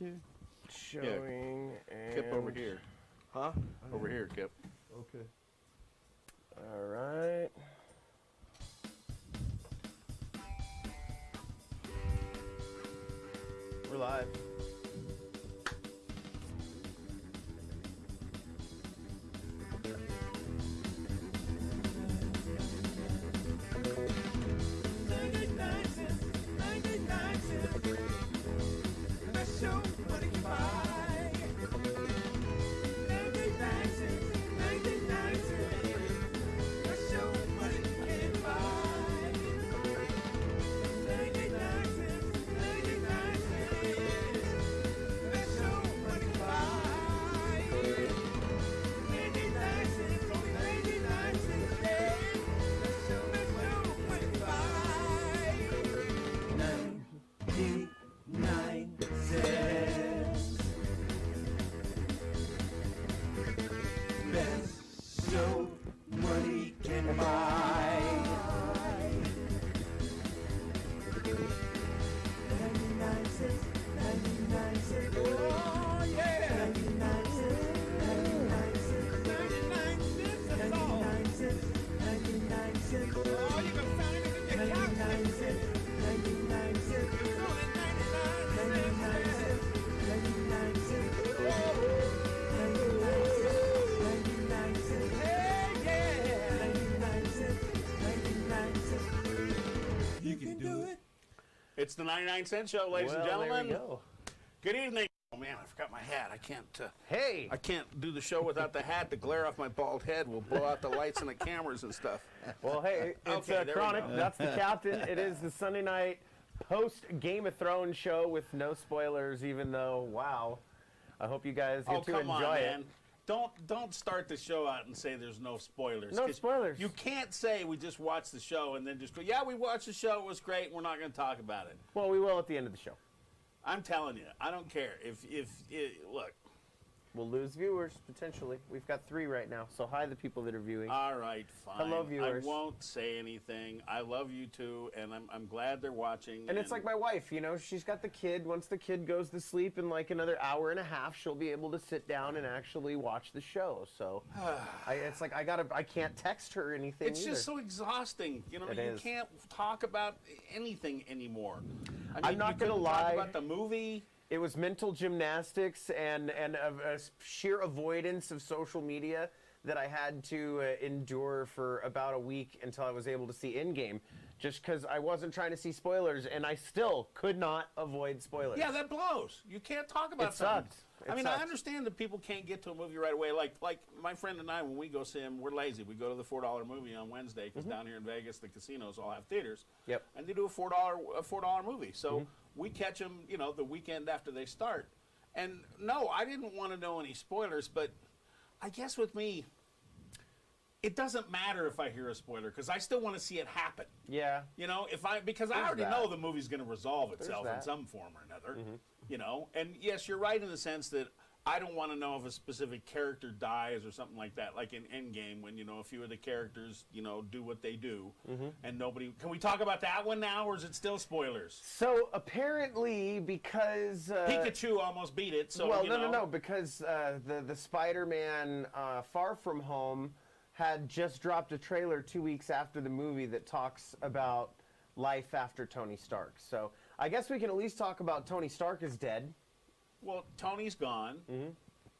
here? Showing and... Kip over here. Huh? Over here, Kip. Okay. All right. We're live. It's the 99-cent show, ladies and gentlemen. There we go. Good evening. Oh man, I forgot my hat. I can't. Hey. I can't do the show without the hat. The glare off my bald head will blow out the lights and the cameras and stuff. Well, hey, it's Kronik. That's the captain. It is the Sunday night post Game of Thrones show with no spoilers. Even though, wow, I hope you guys get to enjoy it. Don't start the show out and say there's no spoilers. No spoilers. You can't say we just watched the show and then just go, yeah, we watched the show, it was great, we're not going to talk about it. Well, we will at the end of the show. I'm telling you, I don't care. Look. We'll lose viewers, potentially. We've got 3 right now, so hi the people that are viewing. All right, fine. Hello, viewers. I won't say anything. I love you too, and I'm glad they're watching. And it's like my wife, you know, she's got the kid. Once the kid goes to sleep in like another hour and a half, she'll be able to sit down and actually watch the show. So it's like I can't text her or anything It's either. just so exhausting. You know, It you is. can't talk about anything anymore. I mean, I'm not going to lie. Talk about the movie. It was mental gymnastics and a sheer avoidance of social media that I had to endure for about a week until I was able to see Endgame, just because I wasn't trying to see spoilers, and I still could not avoid spoilers. Yeah, that blows. You can't talk about It something. sucked. I understand that people can't get to a movie right away. Like my friend and I, when we go see him, we're lazy. We go to the $4 movie on Wednesday because down here in Vegas, the casinos all have theaters. Yep. And they do a $4 movie. So we catch them, you know, the weekend after they start. And no, I didn't want to know any spoilers, but I guess with me, it doesn't matter if I hear a spoiler because I still want to see it happen. Yeah. You know, because I already know the movie's going to resolve itself in that. some form or another. You know, and yes, you're right in the sense that I don't want to know if a specific character dies or something like that, like in Endgame when, you know, a few of the characters, you know, do what they do and nobody... Can we talk about that one now, or is it still spoilers? So apparently, because... Pikachu almost beat it, so, well, you know... no, because the Spider-Man Far From Home had just dropped a trailer 2 weeks after the movie that talks about life after Tony Stark. So I guess we can at least talk about Tony Stark is dead. Well, Tony's gone,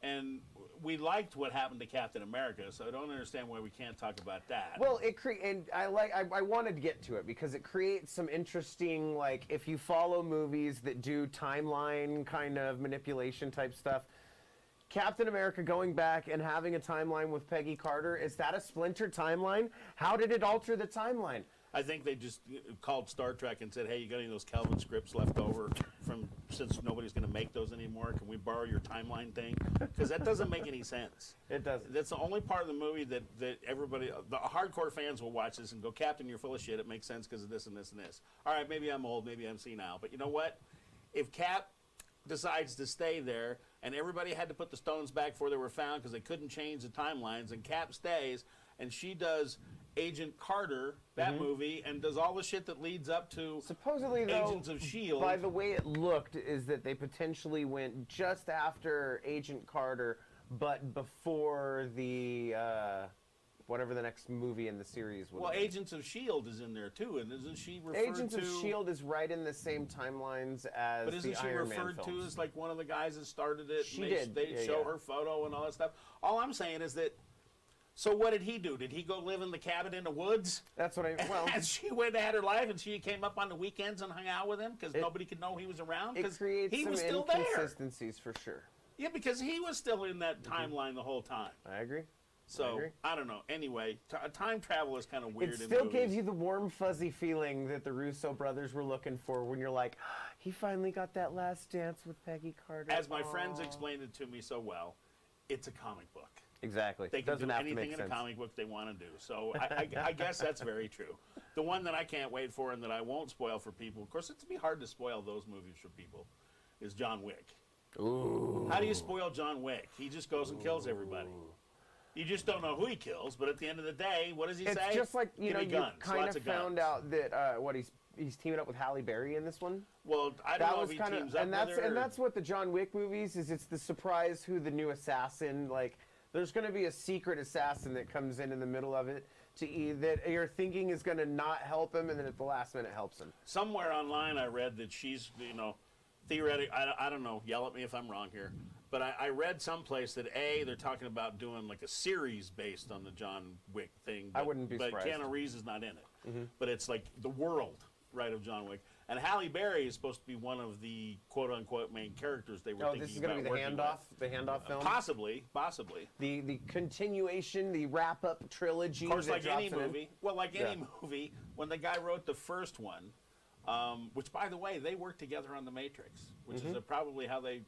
and we liked what happened to Captain America, so I don't understand why we can't talk about that. Well, and I wanted to get to it because it creates some interesting, like, if you follow movies that do timeline kind of manipulation type stuff. Captain America going back and having a timeline with Peggy Carter, is that a splinter timeline? How did it alter the timeline? I think they just called Star Trek and said, hey, you got any of those Kelvin scripts left over since nobody's going to make those anymore? Can we borrow your timeline thing? Because that doesn't make any sense. It doesn't. That's the only part of the movie that everybody, the hardcore fans will watch this and go, Captain, you're full of shit. It makes sense because of this and this and this. All right, maybe I'm old, maybe I'm senile. But you know what? If Cap decides to stay there, and everybody had to put the stones back before they were found because they couldn't change the timelines, and Cap stays, and she does Agent Carter, that movie, and does all the shit that leads up to Supposedly, though, Agents of S.H.I.E.L.D. by the way it looked, is that they potentially went just after Agent Carter, but before the, whatever the next movie in the series would Well, be. Agents of S.H.I.E.L.D. is in there, too, and isn't she referred Agents to... of S.H.I.E.L.D. is right in the same timelines as But isn't the she Iron Man referred to films. as like one of the guys that started it? She and did. They Yeah, show yeah. her photo and all that stuff. All I'm saying is that, so what did he do? Did he go live in the cabin in the woods? That's what I, well... And she went and had her life, and she came up on the weekends and hung out with him because nobody could know he was around? It Because creates he some was still there. inconsistencies for sure. Yeah, because he was still in that timeline the whole time. I agree. So, I don't know. Anyway, time travel is kind of weird It in still movies. gives you the warm, fuzzy feeling that the Russo brothers were looking for when you're like, he finally got that last dance with Peggy Carter. As my friends explained it to me so well, it's a comic book. Exactly. They can Doesn't do have to anything make in sense. a comic book they want to do. So I guess that's very true. The one that I can't wait for and that I won't spoil for people, of course, it'd be hard to spoil those movies for people, is John Wick. Ooh. How do you spoil John Wick? He just goes and kills everybody. You just don't know who he kills, but at the end of the day, what does he It's say? just like, you Give know, me you guns, kind lots of guns. found out that, he's teaming up with Halle Berry in this one. Well, I don't That know was if he kind teams of, up and that's with her. and that's what the John Wick movies is. It's the surprise who the new assassin. Like, there's going to be a secret assassin that comes in the middle of it that you're thinking is going to not help him, and then at the last minute helps him. Somewhere online I read that she's, theoretic. I don't know, yell at me if I'm wrong here. But I read someplace that, they're talking about doing like a series based on the John Wick thing. But, I wouldn't be surprised. But Keanu Reeves is not in it. But it's like the world, right, of John Wick. And Halle Berry is supposed to be one of the quote-unquote main characters they were thinking This is going to be the handoff film? Possibly. The continuation, the wrap-up trilogy. Of course, that like any drops it in. movie. Well, like any movie, when the guy wrote the first one, which, by the way, they worked together on The Matrix, which is probably how they,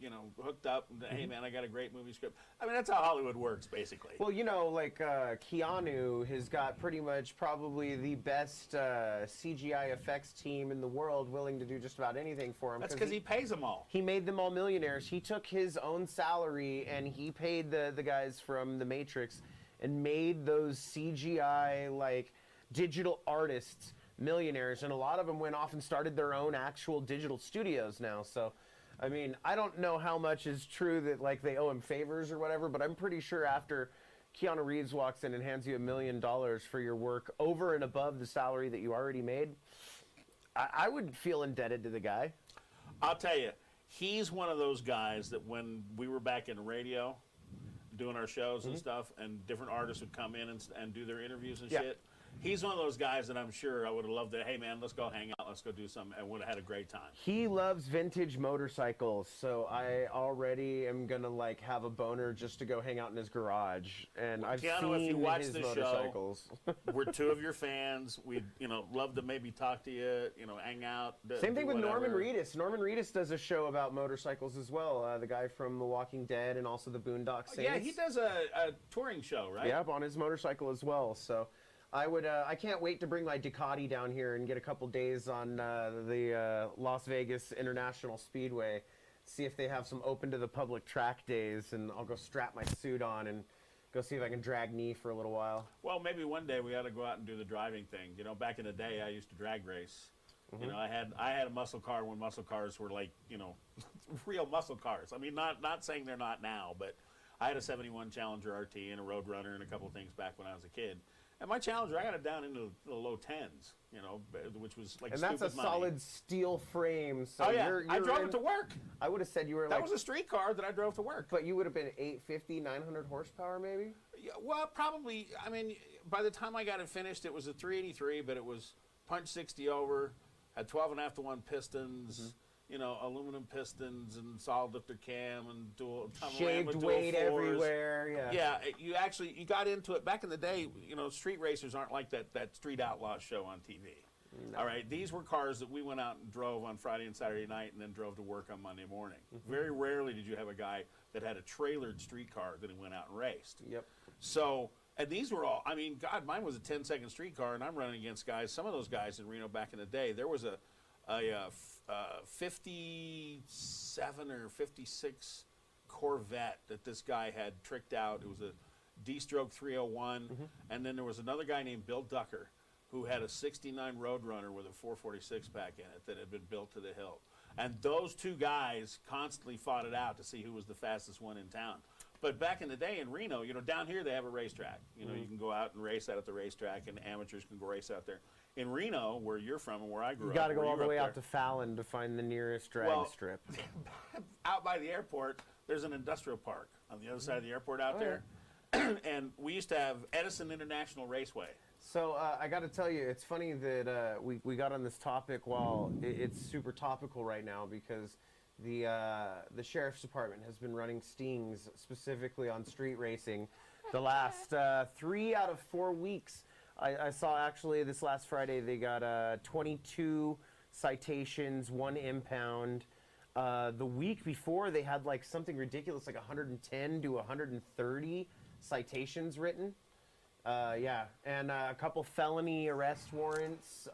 hooked up. And, hey, man, I got a great movie script. I mean, that's how Hollywood works, basically. Well, Keanu has got pretty much probably the best CGI effects team in the world willing to do just about anything for him. That's because he pays them all. He made them all millionaires. He took his own salary and he paid the guys from The Matrix and made those CGI, digital artists millionaires, and a lot of them went off and started their own actual digital studios now. So, I mean, I don't know how much is true that they owe him favors or whatever, but I'm pretty sure after Keanu Reeves walks in and hands you $1 million for your work over and above the salary that you already made, I would feel indebted to the guy. I'll tell you, he's one of those guys that when we were back in radio doing our shows and stuff, and different artists would come in and do their interviews and shit, he's one of those guys that I'm sure I would have loved to, hey, man, let's go hang out, let's go do something, and would have had a great time. He loves vintage motorcycles, so I already am going to, have a boner just to go hang out in his garage. And I've Keanu, seen if you watch his the motorcycles. show, we're two of your fans. We'd, love to maybe talk to you, hang out. Same thing with whatever. Norman Reedus. Norman Reedus does a show about motorcycles as well. The guy from The Walking Dead and also the Boondock Saints. Yeah, he does a touring show, right? Yep, on his motorcycle as well. So I can't wait to bring my Ducati down here and get a couple days on the Las Vegas International Speedway. See if they have some open to the public track days, and I'll go strap my suit on and go see if I can drag knee for a little while. Well, maybe one day we ought to go out and do the driving thing. Back in the day, I used to drag race. I had a muscle car when muscle cars were real muscle cars. I mean, not saying they're not now, but I had a 71 Challenger RT and a Roadrunner and a couple things back when I was a kid. And my Challenger, I got it down into the low 10s, which was and that's a money. solid steel frame. So I drove it to work. I would have said you were That was a street car that I drove to work. But you would have been 850, 900 horsepower maybe? Yeah, well, probably. I mean, by the time I got it finished, it was a 383, but it was punch 60 over, had 12.5 to 1 pistons, aluminum pistons and solid lifter cam and dual shaved weight everywhere. Yeah, you got into it back in the day. Street racers aren't like that Street Outlaws show on TV. No. All right, these were cars that we went out and drove on Friday and Saturday night, and then drove to work on Monday morning. Very rarely did you have a guy that had a trailered street car that he went out and raced. Yep. So, and these were all. I mean, God, mine was a 10-second street car, and I'm running against guys. Some of those guys in Reno back in the day, there was a 57 or 56 Corvette that this guy had tricked out. D-Stroke 301, and then there was another guy named Bill Ducker who had a 69 Roadrunner with a 446 pack in it that had been built to the hilt. And those two guys constantly fought it out to see who was the fastest one in town. But back in the day in Reno, you know, down here they have a racetrack. You know, you can go out and race out at the racetrack, and amateurs can go race out there. In Reno, where you're from and where I grew up, you got to go all the way out to Fallon to find the nearest drag strip. Out by the airport, there's an industrial park on the other side of the airport out there. And we used to have Edison International Raceway. So I got to tell you, it's funny that we got on this topic while it's super topical right now, because the sheriff's department has been running stings specifically on street racing the last 3 out of 4 weeks. I saw actually this last Friday they got 22 citations, 1 impound. The week before they had like something ridiculous like 110 to 130 citations written. Yeah, and a couple felony arrest warrants,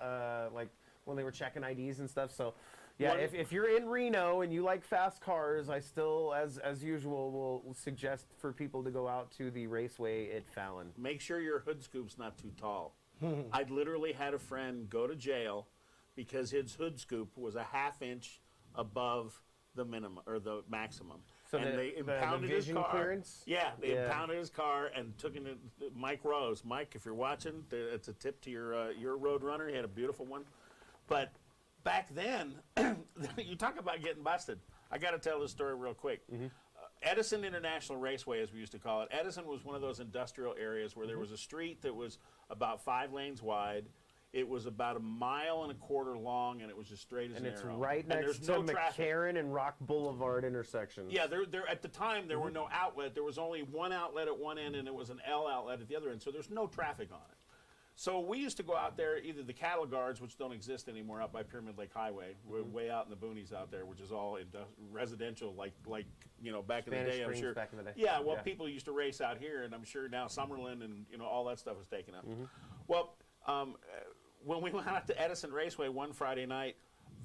like when they were checking IDs and stuff. So, yeah, if you're in Reno and you like fast cars, I still, as usual, will suggest for people to go out to the raceway at Fallon. Make sure your hood scoop's not too tall. I literally had a friend go to jail because his hood scoop was a ½ inch above the minimum or the maximum. So and they impounded the vision his car. Clearance? Yeah, they impounded his car and took it. Mike Rose, Mike, if you're watching, it's a tip to your Roadrunner. He had a beautiful one. But back then, you talk about getting busted. I got to tell this story real quick. Edison International Raceway, as we used to call it. Edison was one of those industrial areas where there was a street that was about 5 lanes wide. It was about 1.25 miles long, and it was just straight as an arrow. And it's right next to McCarran and Rock Boulevard intersections. Yeah, there at the time there were no outlet. There was only one outlet at one end, and it was an L outlet at the other end. So there's no traffic on it. So we used to go out there, either the cattle guards, which don't exist anymore, out by Pyramid Lake Highway. We're way out in the boonies out there, which is all residential, like you know, back Spanish in the day. Springs, I'm sure. back in the day. Yeah, well, people used to race out here, and I'm sure now Summerlin and you know all that stuff was taken up. Well. When we went out to Edison Raceway one Friday night,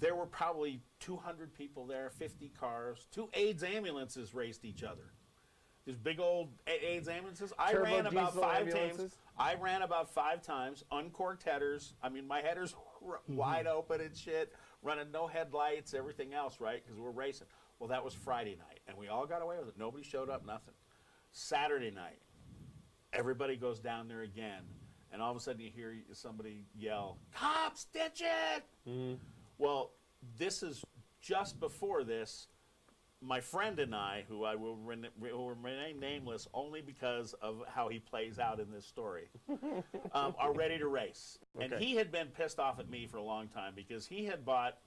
there were probably 200 people there, 50 cars. 2 AIDS ambulances raced each other. These big old AIDS ambulances. I ran about 5 times. I ran about 5 times, uncorked headers. I mean, my headers were wide open and shit, running no headlights, everything else, right? Because we're racing. Well, that was Friday night, and we all got away with it. Nobody showed up, nothing. Saturday night, everybody goes down there again. And all of a sudden you hear somebody yell, "Cop, stitch it!" Well, this is just before this. My friend and I, who I will remain nameless only because of how he plays out in this story, are ready to race. And he had been pissed off at me for a long time because he had bought.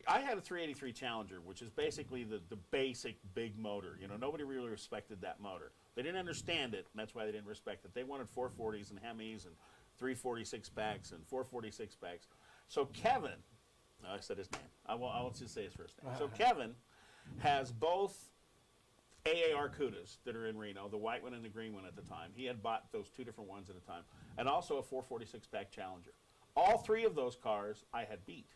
I had a 383 Challenger, which is basically the basic big motor. You know, nobody really respected that motor. They didn't understand it, and that's why they didn't respect it. They wanted 440s and Hemis and 346 packs and 446 packs. So Kevin, I said his name. I won't just say his first name. So Kevin has both AAR Cudas that are in Reno, the white one and the green one at the time. He had bought those 2 different ones at a time, and also a 446 pack Challenger. All 3 of those cars I had beat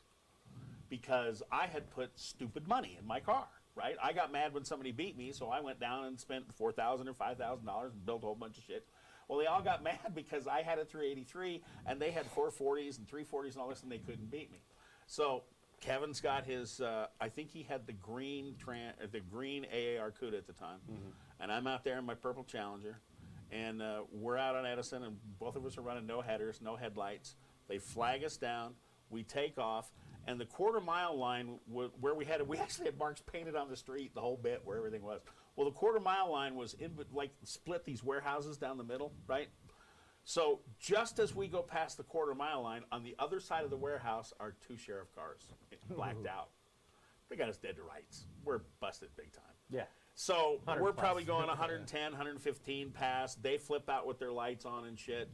because I had put stupid money in my car. Right, I got mad when somebody beat me, so I went down and spent $4,000 or $5,000 and built a whole bunch of shit. Well, they all got mad because I had a 383 and they had 440s and 340s and all this, and they couldn't beat me. So Kevin's got his. I think he had the green AAR Cuda at the time, and I'm out there in my purple Challenger, and we're out on Edison, and both of us are running no headers, no headlights. They flag us down. We take off. And the quarter-mile line where we actually had marks painted on the street, the whole bit where everything was. Well, the quarter-mile line was split these warehouses down the middle, right? So just as we go past the quarter-mile line, on the other side of the warehouse are 2 sheriff cars blacked out. They got us dead to rights. We're busted big time. Yeah. So we're probably going 110, 115 past. They flip out with their lights on and shit.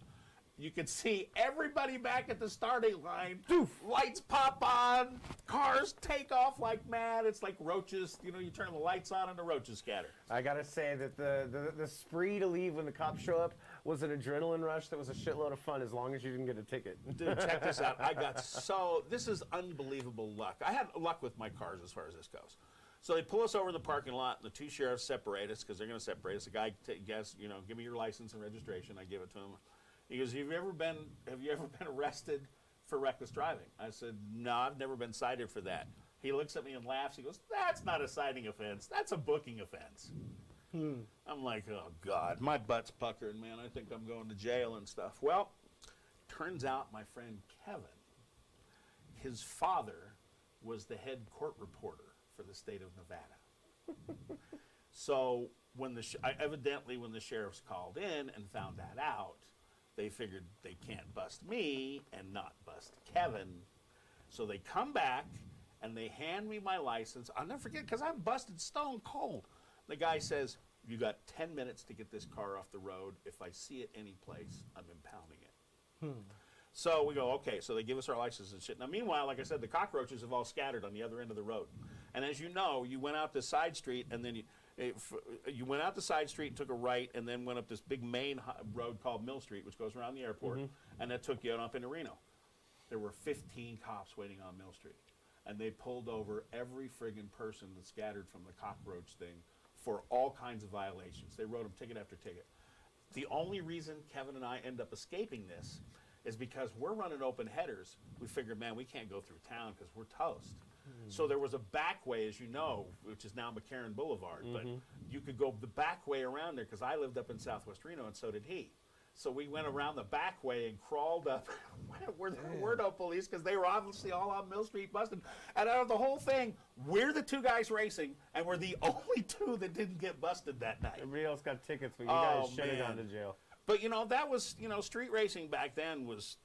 You can see everybody back at the starting line. Doof. Lights pop on. Cars take off like mad. It's like roaches. You know, you turn the lights on and the roaches scatter. I got to say that the spree to leave when the cops show up was an adrenaline rush that was a shitload of fun as long as you didn't get a ticket. Dude, check this out. This is unbelievable luck. I had luck with my cars as far as this goes. So they pull us over in the parking lot, and the two sheriffs separate us because they're going to separate us. The guy guess, give me your license and registration. I give it to him. He goes, have you ever been arrested for reckless driving? I said, no, I've never been cited for that. He looks at me and laughs. He goes, that's not a citing offense. That's a booking offense. I'm like, oh, God, my butt's puckering, man. I think I'm going to jail and stuff. Well, turns out my friend Kevin, his father was the head court reporter for the state of Nevada. So when evidently when the sheriffs called in and found that out, they figured they can't bust me and not bust Kevin. So they come back and they hand me my license. I'll never forget because I'm busted stone cold. The guy says, you got 10 minutes to get this car off the road. If I see it any place, I'm impounding it. So we go, okay, so they give us our license and shit. Now, meanwhile, like I said, the cockroaches have all scattered on the other end of the road. And as you know, you went out the side street, and then you went out the side street and took a right, and then went up this big main road called Mill Street, which goes around the airport, and that took you up into Reno. There were 15 cops waiting on Mill Street, and they pulled over every friggin' person that scattered from the cockroach thing for all kinds of violations. They wrote them ticket after ticket. The only reason Kevin and I end up escaping this is because we're running open headers. We figured, man, we can't go through town because we're toast. So there was a back way, as you know, which is now McCarran Boulevard, but you could go the back way around there because I lived up in Southwest Reno and so did he. So we went around the back way and crawled up where there were no police because they were obviously all on Mill Street busted. And out of the whole thing, we're the two guys racing, and we're the only two that didn't get busted that night. Everybody else got tickets, but you guys should have gone to jail. But, that was, street racing back then was,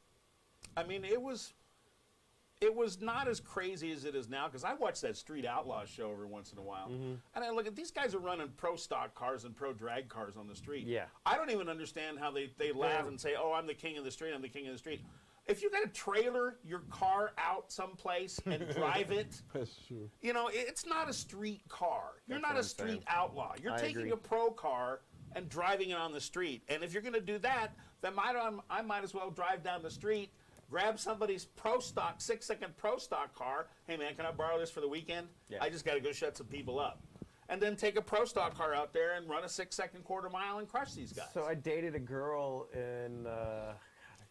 it was not as crazy as it is now, because I watch that Street Outlaws show every once in a while, and I look at these guys are running pro stock cars and pro drag cars on the street. Yeah. I don't even understand how they laugh and say, oh, I'm the king of the street, I'm the king of the street. If you got to trailer your car out someplace and drive it, That's true. it's not a street car. You're That's not what a I'm street saying. outlaw. You're taking agree. a pro car and driving it on the street. And if you're going to do that, then I might as well drive down the street, grab somebody's pro stock, 6-second pro stock car. Hey, man, can I borrow this for the weekend? Yeah. I just got to go shut some people up. And then take a pro stock car out there and run a 6-second quarter mile and crush these guys. So I dated a girl in, I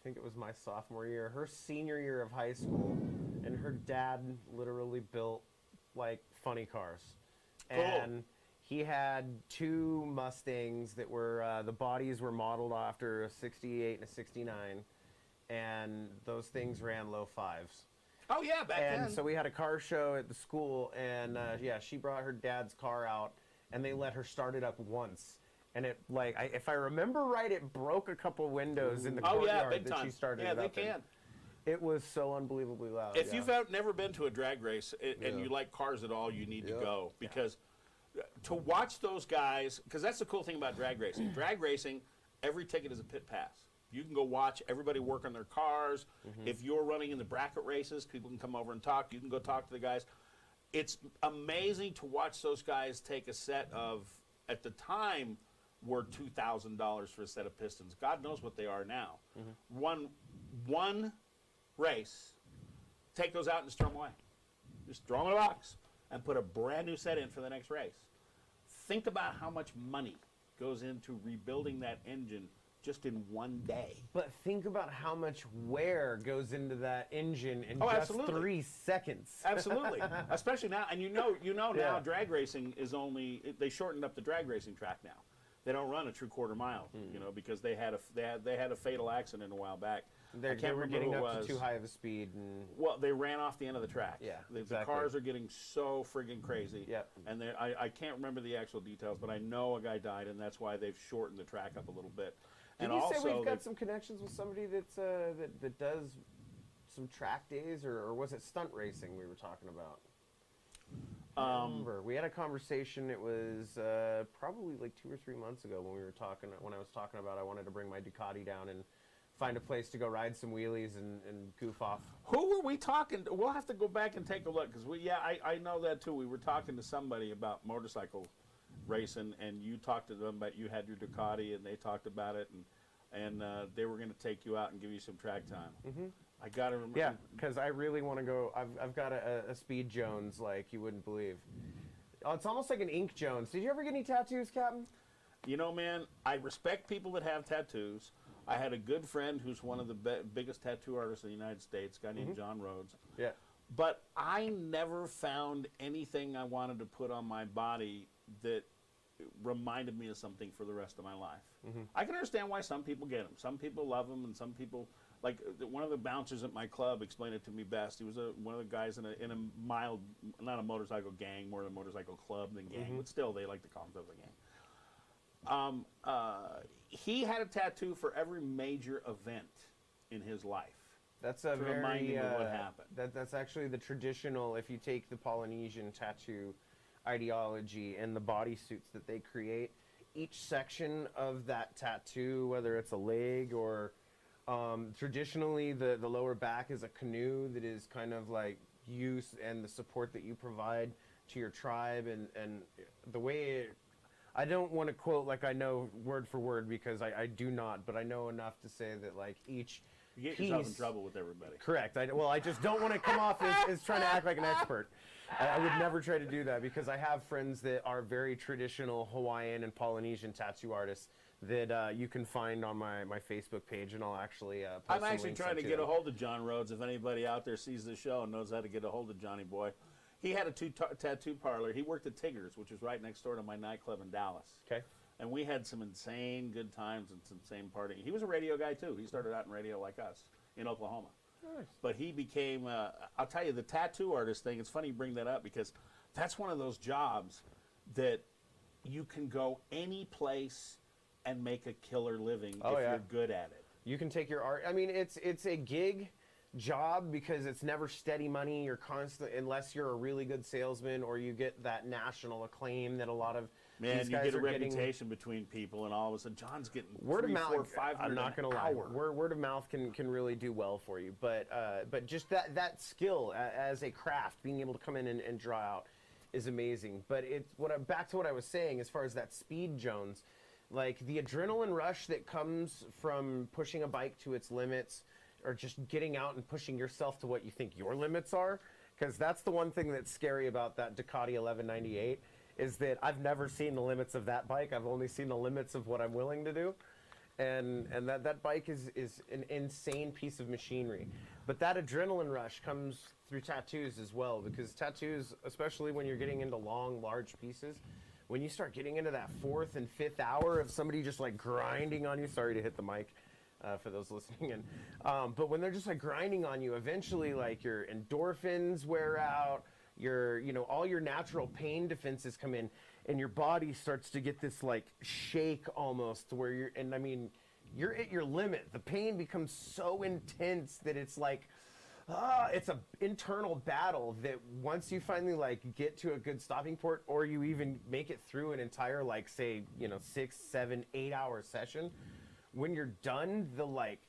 think it was my sophomore year, her senior year of high school, and her dad literally built, funny cars. Cool. And he had 2 Mustangs that were, the bodies were modeled after a 68 and a 69, and those things ran low 5s. Oh, yeah, back then. And so we had a car show at the school, and she brought her dad's car out, and they let her start it up once. And it, if I remember right, it broke a couple windows in the courtyard big that time. she started yeah, it up they can. It was so unbelievably loud. If you've never been to a drag race and you like cars at all, you need to go, because to watch those guys, because that's the cool thing about drag racing. Drag racing, every ticket is a pit pass. You can go watch everybody work on their cars. If you're running in the bracket races, people can come over and talk. You can go talk to the guys. It's amazing to watch those guys take a set of, at the time, were $2,000 for a set of pistons. God knows what they are now. One race, take those out and just throw them away. Just throw them in a box and put a brand new set in for the next race. Think about how much money goes into rebuilding that engine just in one day. But think about how much wear goes into that engine in just absolutely. 3 seconds. Absolutely, especially now. And you know now drag racing is they shortened up the drag racing track now. They don't run a true quarter mile, because they had a fatal accident a while back. They were getting up to too high of a speed. Well, they ran off the end of the track. Yeah, the exactly. cars are getting so friggin' crazy. Yep. And I can't remember the actual details, but I know a guy died, and that's why they've shortened the track up a little bit. Did you say we've got some connections with somebody that's that does some track days, or was it stunt racing we were talking about? I remember. We had a conversation. It was probably 2 or 3 months ago when I was talking about I wanted to bring my Ducati down and find a place to go ride some wheelies and goof off. Who were we talking to? We'll have to go back and take a look, because I know that too. We were talking to somebody about motorcycle racing, and you talked to them about you had your Ducati, and they talked about it, and they were going to take you out and give you some track time. I got to remember. Yeah, because I really want to go. I've got a Speed Jones like you wouldn't believe. Oh, it's almost like an ink Jones. Did you ever get any tattoos, Captain? You know, man, I respect people that have tattoos. I had a good friend who's one of the biggest tattoo artists in the United States, a guy named John Rhodes. Yeah. But I never found anything I wanted to put on my body that reminded me of something for the rest of my life. I can understand why some people get them. Some people love them, and some people, like one of the bouncers at my club explained it to me best. He was one of the guys in a mild, not a motorcycle gang, more of a motorcycle club than gang, but still they like to call themselves a gang. He had a tattoo for every major event in his life. That's a very remind him of what happened. That's actually the traditional. If you take the Polynesian tattoo ideology and the bodysuits that they create, each section of that tattoo, whether it's a leg or traditionally the lower back is a canoe that is kind of like use and the support that you provide to your tribe, and the way I don't want to quote like I know word for word because I do not, but I know enough to say that like each You get piece, yourself in trouble with everybody. Correct. I just don't want to come off as trying to act like an expert. I would never try to do that because I have friends that are very traditional Hawaiian and Polynesian tattoo artists that you can find on my Facebook page, and I'll actually post I'm some actually links trying to onto get a them. hold of John Rhodes. If anybody out there sees this show and knows how to get a hold of Johnny Boy, he had a tattoo parlor. He worked at Tigger's, which is right next door to my nightclub in Dallas. Okay. And we had some insane good times and some insane partying. He was a radio guy too. He started out in radio like us in Oklahoma. Nice. But he became, I'll tell you, the tattoo artist thing, it's funny you bring that up because that's one of those jobs that you can go any place and make a killer living if you're good at it. You can take your art. I mean, it's a gig job because it's never steady money. You're constant unless you're a really good salesman or you get that national acclaim that a lot of these you guys get a are getting. reputation between people, and all of a sudden, John's getting Word of 3, mouth. 4, 500 I'm not going to lie. Word of mouth can really do well for you. But just that skill as a craft, being able to come in and draw out, is amazing. But it's back to what I was saying as far as that speed, Jones. Like the adrenaline rush that comes from pushing a bike to its limits, or just getting out and pushing yourself to what you think your limits are, because that's the one thing that's scary about that Ducati 1198. Is that I've never seen the limits of that bike. I've only seen the limits of what I'm willing to do. And that bike is an insane piece of machinery. But that adrenaline rush comes through tattoos as well, because tattoos, especially when you're getting into long, large pieces, when you start getting into that 4th and 5th hour of somebody just like grinding on you, sorry to hit the mic for those listening in, but when they're just like grinding on you, eventually like your endorphins wear out, all your natural pain defenses come in, and your body starts to get this like shake almost where you're at your limit. The pain becomes so intense that it's like, it's an internal battle that once you finally like get to a good stopping port, or you even make it through an entire like say 6, 7, 8 hour session, when you're done, the like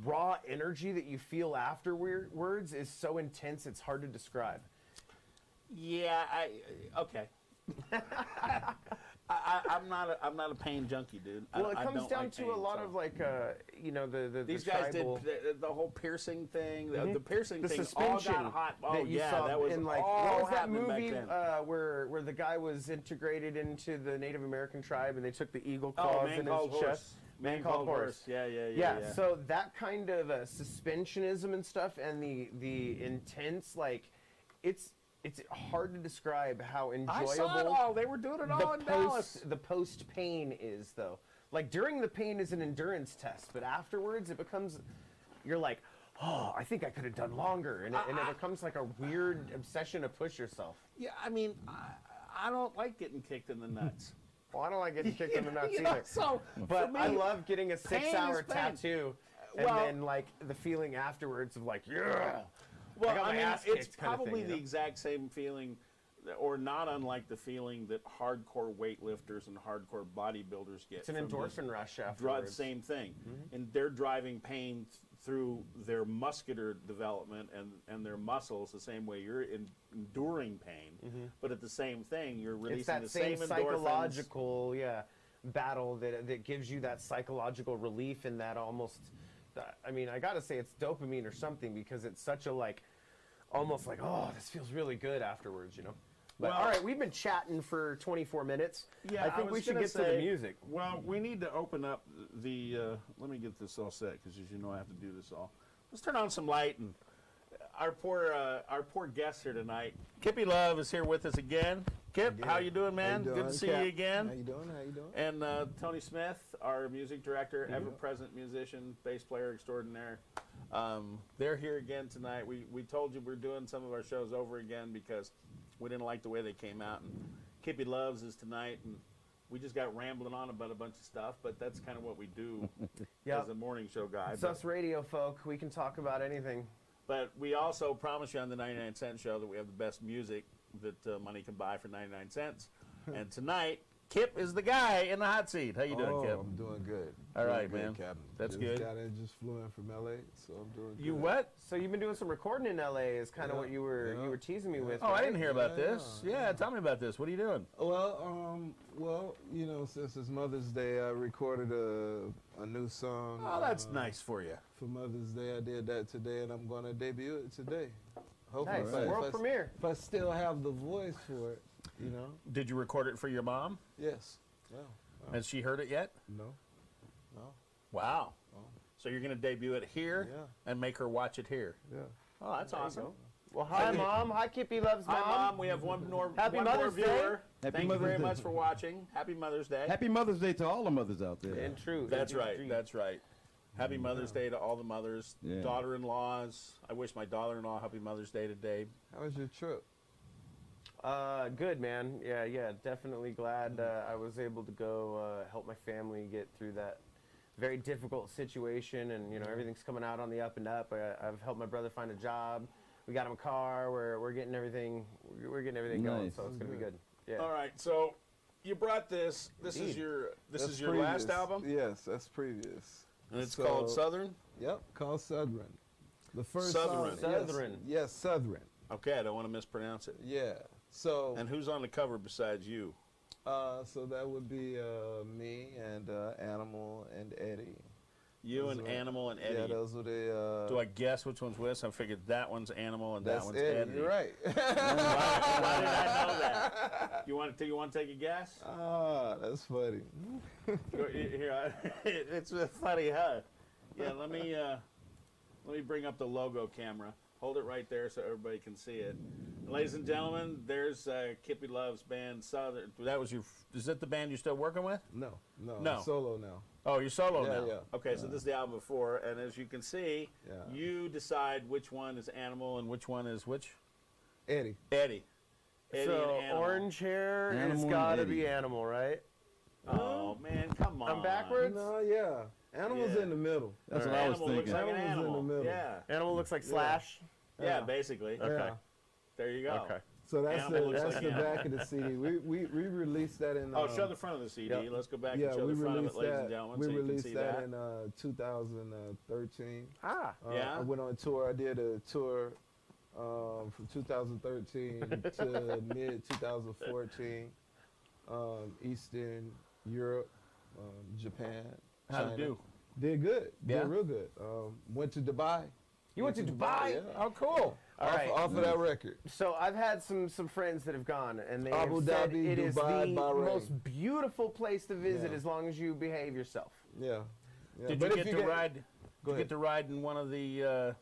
raw energy that you feel afterwards is so intense it's hard to describe. Yeah, okay. I'm not a pain junkie, dude. Well, it comes down like to pain, a lot so. of like These the guys tribal, did the whole piercing thing. The piercing the thing suspension all got hot. Oh that you yeah, saw that was in like all what was that happening back movie then. where the guy was integrated into the Native American tribe and they took the eagle Oh, claws Man in Called his Horse. chest. Man Called Horse. Yeah. So that kind of suspensionism and stuff, and the intense like it's hard to describe how enjoyable I saw it all. They were doing it all in Dallas. the post pain is though. Like during the pain is an endurance test, but afterwards it becomes, you're like, oh, I think I could have done longer, and it becomes like a weird obsession to push yourself. Yeah, I mean, I don't like getting kicked in the nuts. Well, I don't like getting kicked in the nuts You know, either. so But for me, I love getting a 6-hour pain. tattoo, and Well- then like the feeling afterwards of like, yeah. Well, got my I mean, ass it's kicked kind of thing, probably you the know? exact same feeling, or not unlike the feeling that hardcore weightlifters and hardcore bodybuilders get. It's an from endorphin rush this afterwards. same thing, and they're driving pain through their muscular development and their muscles the same way you're enduring pain, but at the same thing you're It's releasing that the same same endorphins. psychological, battle that gives you that psychological relief, and that almost, I mean, I gotta say it's dopamine or something, because it's such a like, almost like, oh, this feels really good afterwards, But, Well- all right, we've been chatting for 24 minutes. Yeah, I think we was should gonna get to the say, music. Well, we need to open up the. Let me get this all set because, as you know, I have to do this all. Let's turn on some light and our poor guest here tonight. Kippy Love is here with us again. Kip, how you doing, man? How you Good to doing, see Cap? you again. How you doing? How you doing? And Tony Smith, our music director, ever-present musician, bass player extraordinaire. They're here again tonight. We told you we're doing some of our shows over again because we didn't like the way they came out. And Kippy Loves is tonight, and we just got rambling on about a bunch of stuff, but that's kind of what we do Yep. as a morning show guy. It's us radio folk. We can talk about anything. But we also promise you on the 99 Cent Show that we have the best music that money can buy for 99 cents. And tonight, Kip is the guy in the hot seat. How you doing, Kip? I'm doing good. All Doing right, good, man. Captain. That's just good. Just flew in from LA, so I'm doing good. You what? So you've been doing some recording in LA is kind of Yeah, what you were teasing me with. Oh, I right? didn't hear about Yeah, this. Yeah, tell me about this. What are you doing? Well, you know, since it's Mother's Day, I recorded a new song. Oh, that's nice for you. For Mother's Day, I did that today, and I'm going to debut it today. Hopefully, Nice. World premiere. If I still have the voice for it, you know. Did you record it for your mom? Yes. Well, Has she heard it yet? no. No. Wow. Oh. So you're going to debut it here Yeah. and make her watch it here. Yeah. Oh, that's awesome. Well, hi, Mom. Hi, Kippy Loves Mom. Hi, Mom. We have one more, Happy one more Mother's Day. viewer. Happy Thank Mother's you very Day. much for watching. Happy Mother's Day. Happy Mother's Day to all the mothers out there. In truth. That's indeed. right. That's right. Happy Mother's Day to all the mothers, Yeah. daughter-in-laws. I wish my daughter-in-law happy Mother's Day today. How was your trip? Good, man. Yeah, definitely glad I was able to go help my family get through that very difficult situation, and everything's coming out on the up and up. I've helped my brother find a job. We got him a car. We're getting everything. We're getting everything going, Nice. so it's gonna be good. Yeah. All right, so you brought this. This is your That's last previous. album, Yes, that's previous. and it's So- called Southern. Yep, called Southern. The first Southern. song, yes, Southern. Yes, Southern. Okay, I don't want to mispronounce it. Yeah. So And who's on the cover besides you? so that would be me and Animal and Eddie. You Those and are- Animal and Yeah, Eddie. those were the. Do I guess which one's which? I figured that one's Animal and that That's one's Eddie. You're right. Why did I know that? You want to take a guess? Ah, that's funny. Here, it's funny, huh? Yeah, let me bring up the logo camera. Hold it right there so everybody can see it. Ladies and gentlemen, there's Kippy Love's band Southern. Is that the band you're still working with? No. No. Solo now. Oh, you're solo Yeah, now. yeah. Okay, so this is the album before, and as you can see, Yeah. you decide which one is Animal and which one is which? Eddie. Eddie. Eddie So and Animal. orange hair Animal has and got to Eddie. be Animal, right? Oh man, come on. I'm backwards? No, yeah. Animal's Yeah. in the middle. That's what I was Animal looks thinking. like an Animal's in animal. the middle. Yeah. Animal looks like Slash. Yeah, Yeah. basically. Okay. Yeah. There you go. Okay. So that's Animal looks like the animal. back of the CD. We released that in. Oh, show the front of the CD. Yep. Let's go back yeah, and show we the front of it, released ladies that. and gentlemen, We so you can released see that that. in 2013. Ah. Yeah? I went on tour. I did a tour from 2013 to mid 2014. Eastern Europe, Japan, How'd China. it do? Did good. Yeah? Did real good. Went to Dubai. You went to Dubai? Yeah. Oh, cool. All right. Off of that record. So I've had some friends that have gone, and they Abu have said Dhabi, it is Dubai, the Bahrain. most beautiful place to visit Yeah. as long as you behave yourself. Yeah. Yeah. Did But you if get to ride? Did Go you get ahead. to ride in one of the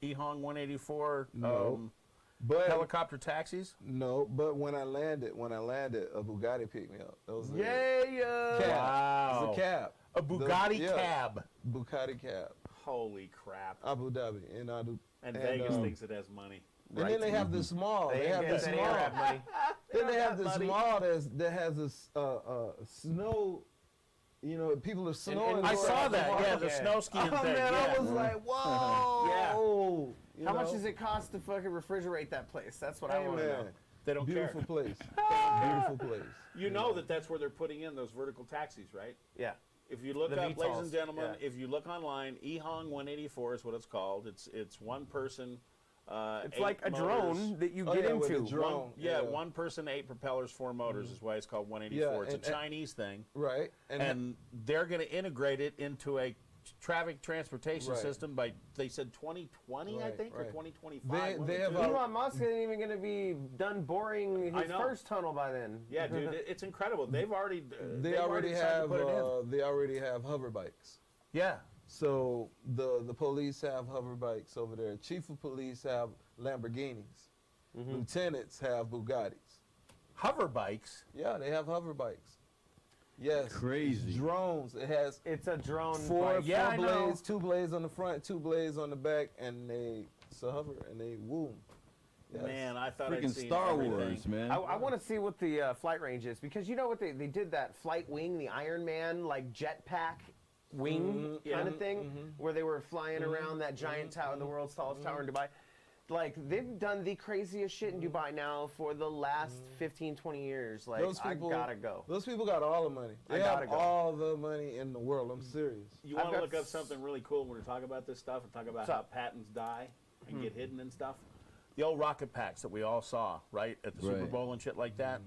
EHong 184 No. But helicopter taxis? no, but when I landed, a Bugatti picked me up. That was a Yeah. cab. Wow. It was a cab. A Bugatti yeah. cab. Bugatti cab. Holy crap! Abu Dhabi and Abu. And And, Vegas um, thinks it has money. And then they have the small. They have the ain't small. gonna have money. Then they have the money. small that has this snow. You know, people are snowing. and I Go saw ahead. that. Yeah, the Yeah. snow skiing Oh thing. man, yeah. I was like, whoa. You How much know? does it cost to fucking refrigerate that place? That's what I Hey want to know. man, They don't beautiful care. place. Beautiful place. You know that's where they're putting in those vertical taxis, right? Yeah. If you look The up, ladies VTOLs, and gentlemen, yeah. if you look online, EHong 184 is what it's called. It's one person. It's 8 like a motors. drone that you Oh, get yeah, with into. the drone. Yeah, Yeah. one person, 8 propellers, 4 motors is why it's called 184. Yeah, it's a and- Chinese thing, Right. and they're going to integrate it into a traffic transportation Right. system by, they said 2020, I Right, think, or right. 2025. They have Elon Musk isn't even going to be done boring I his know. first tunnel by then. Yeah, dude, it's incredible. They've already They already decided to have put it in. they already have hover bikes. Yeah. So the police have hover bikes over there. Chief of police have Lamborghinis. Lieutenants have Bugattis. Hover bikes. Yeah, they have hover bikes. Yes. Crazy. Drones. It has It's a drone four bike. Yeah, I know. blades, 2 blades on the front, 2 blades on the back, and it's a hover and they woo. Yes. Man, I thought I'd Freaking seen Star everything. Wars, man. I want to see what the flight range is, because you know what they did, that flight wing, the Iron Man like jetpack wing kind of thing, where they were flying around that giant tower, the world's tallest tower in Dubai. Like, they've done the craziest shit in Dubai now for the last 15, 20 years. Like, Those people, I gotta go. Those people got all the money. They gotta have go. all the money in the world. I'm serious. You want I've to got look up something really cool when we talk about this stuff and talk about What's how up? patents die and get hidden and stuff? The old rocket packs that we all saw, right, at the Super Right. Bowl and shit like that.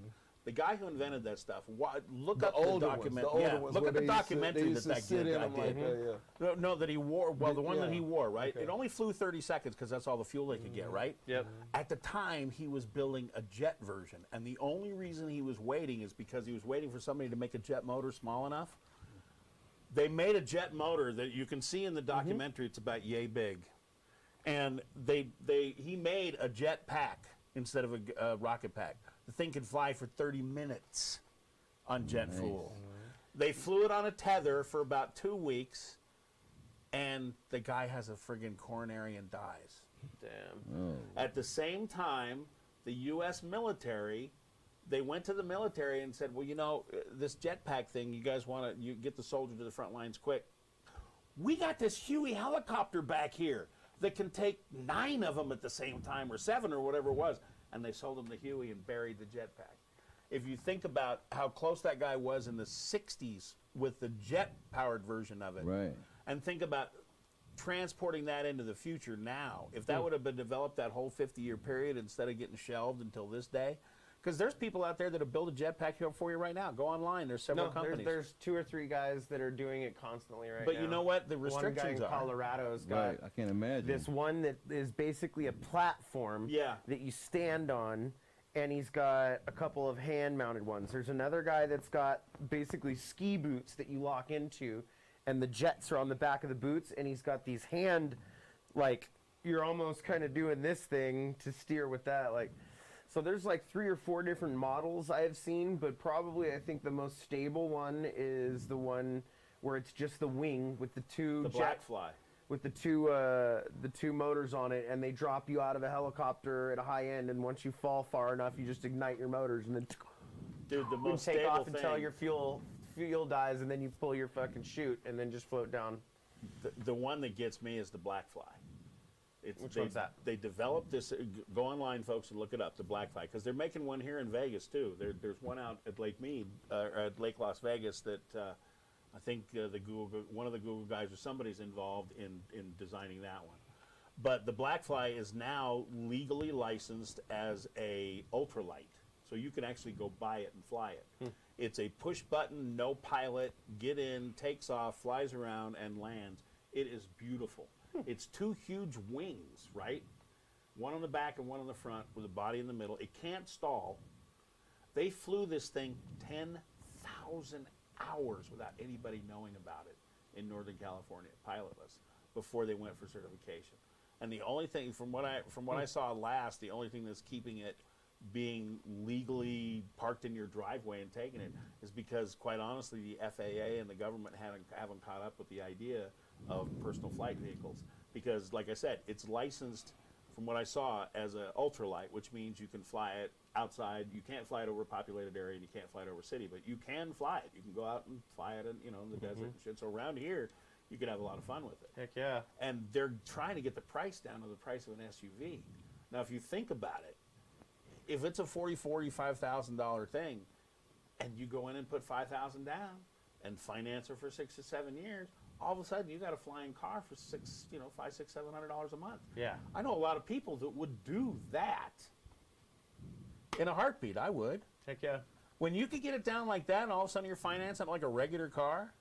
The guy who invented that stuff, look The up the older ones, document. the older yeah, ones look where at the they used to- documentary they used to that sit guy in 'em like did. that, yeah. No, that he wore. Well, the one that Yeah. he wore, right? Okay. It only flew 30 seconds because that's all the fuel they could get, right? Yep. At the time, he was building a jet version, and the only reason he was waiting is because he was waiting for somebody to make a jet motor small enough. They made a jet motor that you can see in the documentary. It's about yay big, and he made a jet pack instead of a rocket pack. The thing could fly for 30 minutes on jet fuel. They flew it on a tether for about 2 weeks, and the guy has a friggin' coronary and dies. Damn. At the same time, the U.S. military, they went to the military and said, well, you know, this jetpack thing, you guys want to get the soldier to the front lines quick. We got this Huey helicopter back here that can take 9 of them at the same time, or 7 or whatever it was. And they sold him the Huey and buried the jetpack. If you think about how close that guy was in the 60s with the jet-powered version of it, Right. and think about transporting that into the future now, if that would have been developed that whole 50-year period instead of getting shelved until this day, because there's people out there that have built a jetpack here for you right now. Go online. There's several No, companies. there's 2 or 3 guys that are doing it constantly right now. But you know what? The One guy in restrictions are. Colorado's got Right. I can't imagine. this one that is basically a platform Yeah. that you stand on, and he's got a couple of hand-mounted ones. There's another guy that's got basically ski boots that you lock into, and the jets are on the back of the boots, and he's got these like, you're almost kind of doing this thing to steer with that, like. So there's like 3 or 4 different models I have seen, but probably I think the most stable one is the one where it's just the wing with the 2 The black fly. with the two motors on it, and they drop you out of a helicopter at a high end, and once you fall far enough, you just ignite your motors and then Dude, the you most take stable off thing. until your fuel dies, and then you pull your fucking chute and then just float down. The one that gets me is the black fly. Which one's that? They developed this. Go online, folks, and look it up. The black fly, because they're making one here in Vegas too. There's one out at Lake Mead, at Lake Las Vegas, that I think one of the Google guys or somebody's involved in designing that one. But the black fly is now legally licensed as a ultralight, so you can actually go buy it and fly it. It's a push button, no pilot, get in, takes off, flies around, and lands. It is beautiful. It's 2 huge wings, right? One on the back and one on the front with a body in the middle. It can't stall. They flew this thing 10,000 hours without anybody knowing about it in Northern California, pilotless, before they went for certification. And the only thing, from what I saw last, the only thing that's keeping it being legally parked in your driveway and taking it is because, quite honestly, the FAA and the government haven't caught up with the idea of personal flight vehicles. Because, like I said, it's licensed, from what I saw, as an ultralight, which means you can fly it outside. You can't fly it over a populated area, and you can't fly it over a city, but you can fly it. You can go out and fly it in the desert and shit. So around here, you could have a lot of fun with it. Heck yeah. And they're trying to get the price down to the price of an SUV. Now, if you think about it, if it's a $45,000 thing, and you go in and put $5,000 down and finance it for 6 to 7 years, all of a sudden you got a flying car for $500, $600, $700 a month. Yeah. I know a lot of people that would do that in a heartbeat. I would. Heck yeah. When you could get it down like that, and all of a sudden you're financing it like a regular car,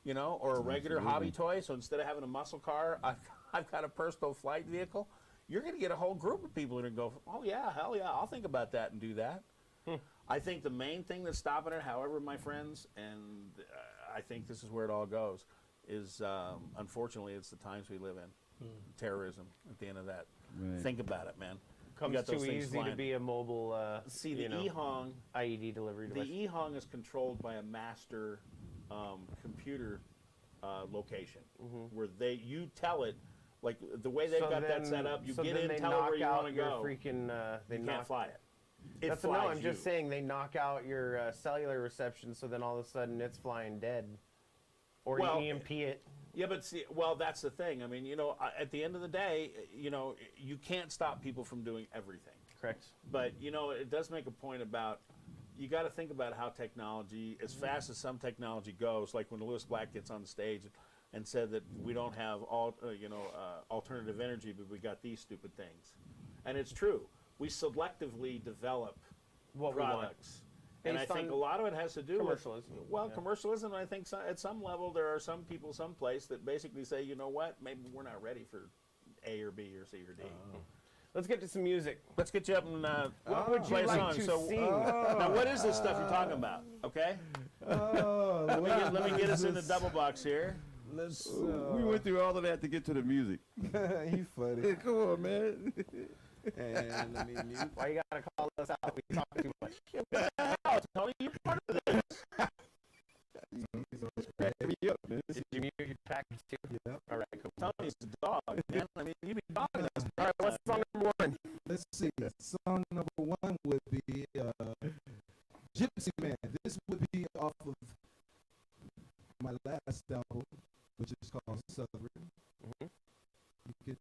you know, or a regular hobby toy. So instead of having a muscle car, I've got a personal flight vehicle. You're going to get a whole group of people that are going to go, oh, yeah, hell yeah, I'll think about that and do that. I think the main thing that's stopping it, however, my friends, and I think this is where it all goes, is unfortunately it's the times we live in. Terrorism at the end of that. Right. Think about it, man. Comes too easy to be a mobile See, the EHONG IED delivery device. The EHONG is controlled by a master computer location where you tell it, like the way they've got that set up, you get in, tell it where you want to go. Freaking, you can't fly it. That's no, I'm just saying they knock out your cellular reception, so then all of a sudden it's flying dead. Or you EMP it. Yeah, but see, well, that's the thing. I mean, you know, at the end of the day, you know, you can't stop people from doing everything. Correct. But, you know, it does make a point about, you got to think about how technology, as fast as some technology goes, like when Lewis Black gets on the stage and said that we don't have alternative energy, but we got these stupid things. And it's true. We selectively develop products. And I think a lot of it has to do commercialism. with commercialism. And I think at some level there are some people someplace that basically say, you know what, maybe we're not ready for A or B or C or D. Let's get to some music. Let's get you up and what would you like to sing? Now, what is this stuff you're talking about? Okay. Let me get us in the double box here. Let's. We went through all of that to get to the music. You funny. Come on, man. And let me mute. Why you gotta call us out? We talk too much. Tony, you're part of this. Did you mute your track too? Yep. All right, cool. Tony's the dog, man. I mean, you be dogging us. All right, what's song number one? Let's see. Song number one would be Gypsy Man. This would be off of my last album, which is called Southern. You can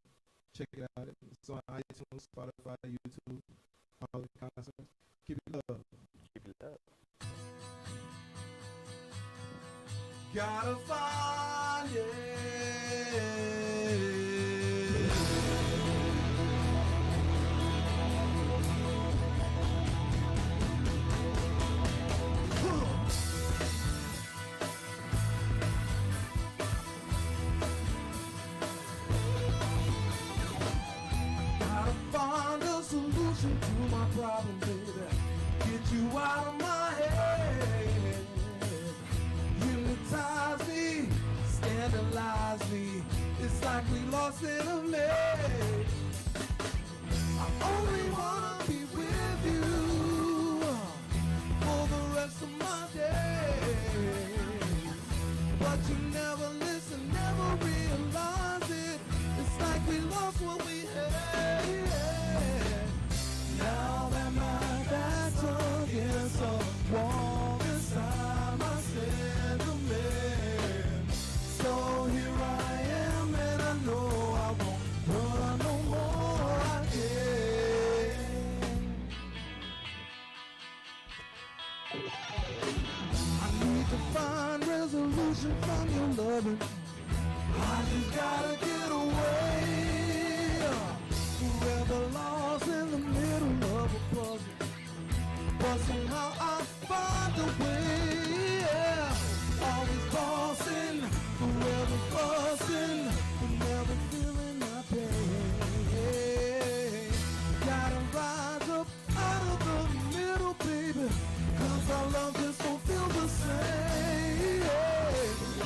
check it out. It's on iTunes, Spotify, YouTube, all the concerts. Kippy Love. Kippy Love. Gotta find it. Gotta find a solution to my problem, baby. Get you out of my head. Hypnotize me, scandalize me. It's like we lost in a maze. I only wanna be with you for the rest of my days. But you never listen, never realize it. It's like we lost what we had. Now that my back's against the wall, this time I stand a man. So here I am, and I know I won't run no more. I need to find resolution from your loving. I just gotta get away. Forever lost in the middle of a puzzle, but somehow I find a way. Yeah. Always tossing, forever fussing, but never feeling my pain. Gotta rise up out of the middle, baby, 'cause our love just don't feel the same.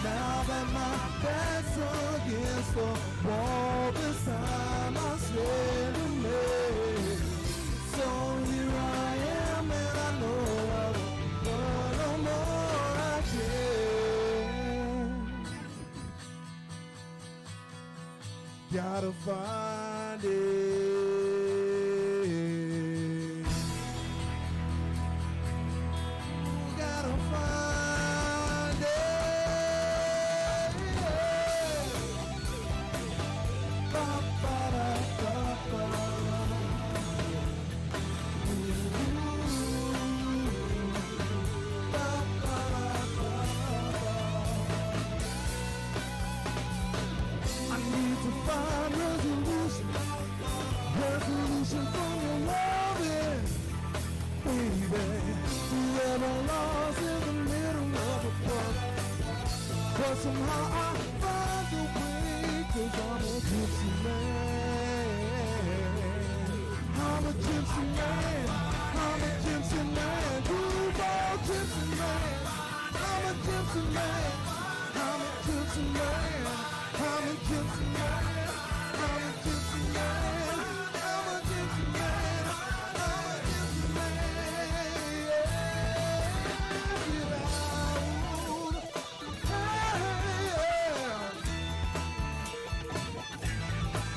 Now that my back's against the wall, this time I stand a man. So here I am, and I know I won't run no more. I can't. Gotta find it. Gotta find it. Ba, ba, da, da, ba. I need to find resolution from your loving, baby. Forever lost in the middle of a puzzle, But somehow I find a way, 'cause I'm a gypsy man. I'm a gypsy man. I'm a gypsy man. Duval gypsy man. I'm a gypsy man. I'm a gypsy man. I'm a gypsy man. I'm a gypsy man. I'm a gypsy man. I'm a gypsy man. Yeah.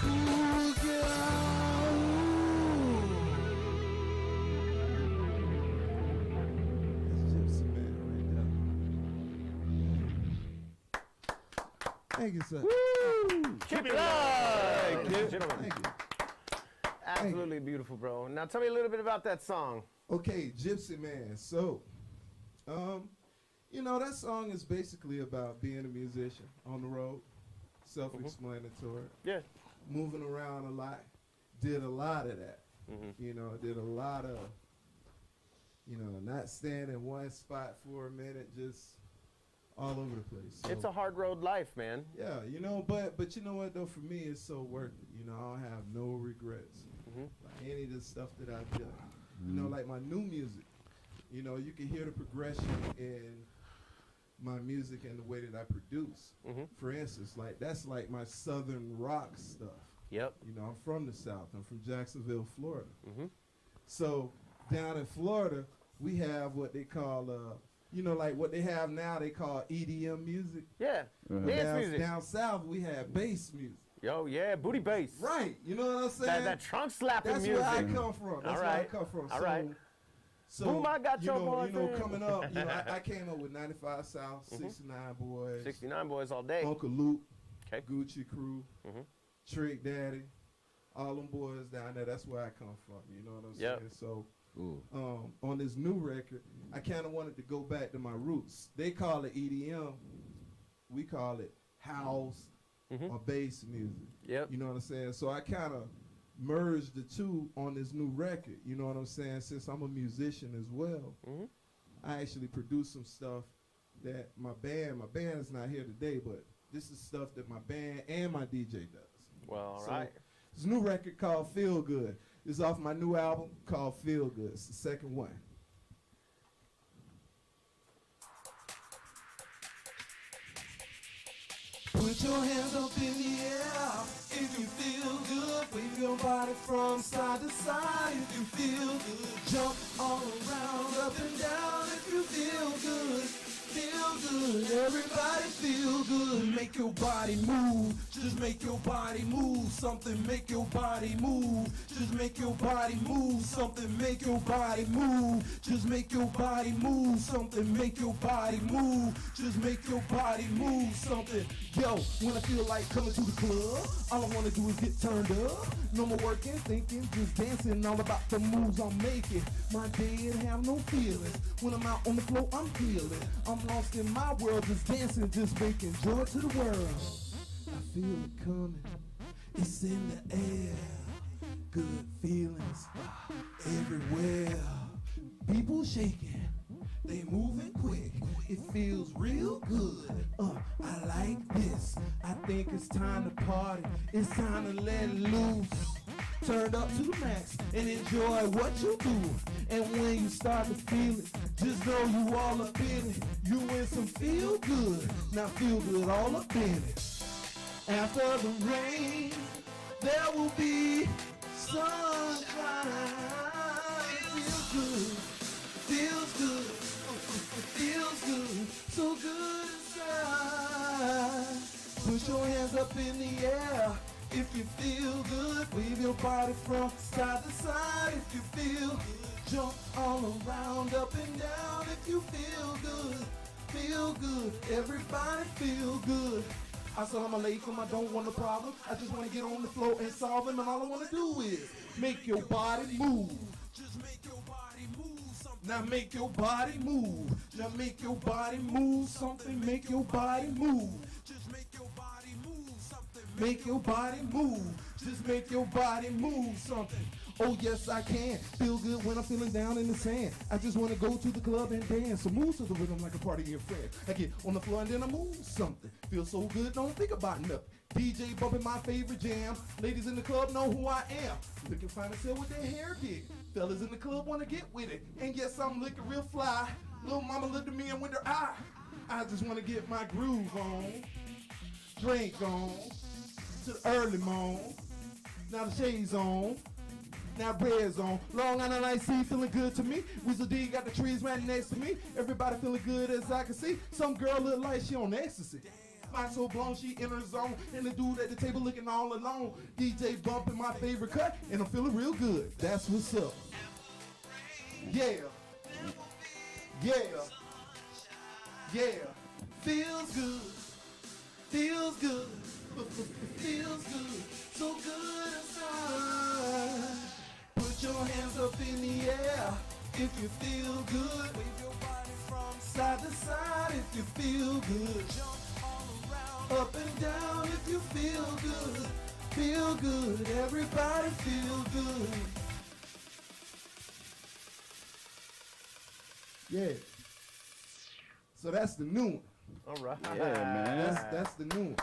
Ooh, get out. That's Gypsy Man right there. Thank you, sir. Kippy Love! Ladies and gentlemen. Thank you. Absolutely beautiful, bro. Now tell me a little bit about that song. Okay, Gypsy Man. So, you know, that song is basically about being a musician on the road. Self-explanatory. Yeah. Moving around a lot. Did a lot of that. You know, did a lot of, you know, not staying in one spot for a minute, just all over the place. So, It's a hard road life, man. yeah, you know, but you know what though? For me, it's so worth it. You know, I don't have no regrets. Like any of the stuff that I've done. You know, like my new music. You know, you can hear the progression in my music and the way that I produce. For instance, like that's like my southern rock stuff. Yep. You know, I'm from the South. I'm from Jacksonville, Florida. So down in Florida, we have what they call, you know, like what they have now, they call EDM music. Yeah. Dance music. Down south, we have bass music. Yo, yeah, booty bass. Right. You know what I'm saying? That trunk slapping That's music. where I come from. That's All where I right. come from. All so, right. So, Boom, I got your boy you know, thing. coming up, you know, I came up with 95 South, 69 Boys, 69 boys all day. Uncle Luke, Okay. Gucci Crew, Trick Daddy, all them boys down there. That's where I come from. You know what I'm Yep. saying? So, on this new record, I kind of wanted to go back to my roots. They call it EDM. We call it house or bass music. Yep. You know what I'm saying? So I kind of merged the two on this new record. You know what I'm saying? Since I'm a musician as well, I actually produced some stuff that my band is not here today, but this is stuff that my band and my DJ does. Well, all So, right. This new record called Feel Good. It's off my new album called Feel Good. It's the second one. Put your hands up in the air if you feel good. Wave your body from side to side if you feel good. Jump all around, up and down if you feel good. Feel good, everybody feel good. Make your body move, just make your body move. Something make your body move, just make your body move. Something make your body move, just make your body move. Something make your body move, just make your body move. Something, yo, when I feel like coming to the club, all I wanna do is get turned up. No more working, thinking, just dancing, all about the moves I'm making. My day and have no feelings. When I'm out on the floor, I'm feeling. I'm lost in my world, just dancing, just making joy to the world. I feel it coming, it's in the air. Good feelings everywhere. People shaking, they moving quick. It feels real good. I like this. I think it's time to party. It's time to let it loose. Turn up to the max and enjoy what you do. And when you start to feel it, just know you all up in it. You in some feel good. Now feel good all up in it. After the rain, there will be sunshine. It feels good. Feels good. It feels good. So good inside. Put your hands up in the air. If you feel good, wave your body from side to side. If you feel good, jump all around, up and down. If you feel good, everybody feel good. Assalamu alaikum, I don't want a problem. I just want to get on the floor and solve them, and all I want to do is make your body move. Just make your body move something. Now make your body move. Now make your body move something. Make your body move. Just make your body move something. Make your body move. Just make your body move something. Oh yes I can. Feel good when I'm feeling down in the sand. I just wanna go to the club and dance. So move to the rhythm like a party of your friend. I get on the floor and then I move something. Feel so good, don't think about nothing. DJ bumping my favorite jam. Ladies in the club know who I am. Looking fine as hell with their hair did. Fellas in the club wanna get with it. And yes, I'm looking real fly. Little mama looked at me and went her eye. I just wanna get my groove on. Drink on. To the early morn. Now the shades on. Now bread's on. Long Island Iced Tea feeling good to me. Weasel D got the trees right next to me. Everybody feeling good as I can see. Some girl look like she on ecstasy. Mind so blown, she in her zone. And the dude at the table looking all alone. DJ bumping my favorite cut, and I'm feeling real good. That's what's up. Yeah. Yeah. Yeah. Feels good. Feels good. Feels good. So good inside. Put your hands up in the air if you feel good. Wave your body from side to side if you feel good. Jump all around. Up and down if you feel good. Feel good. Everybody feel good. Yeah. So that's the new one. All right. Yeah, man. That's the new one.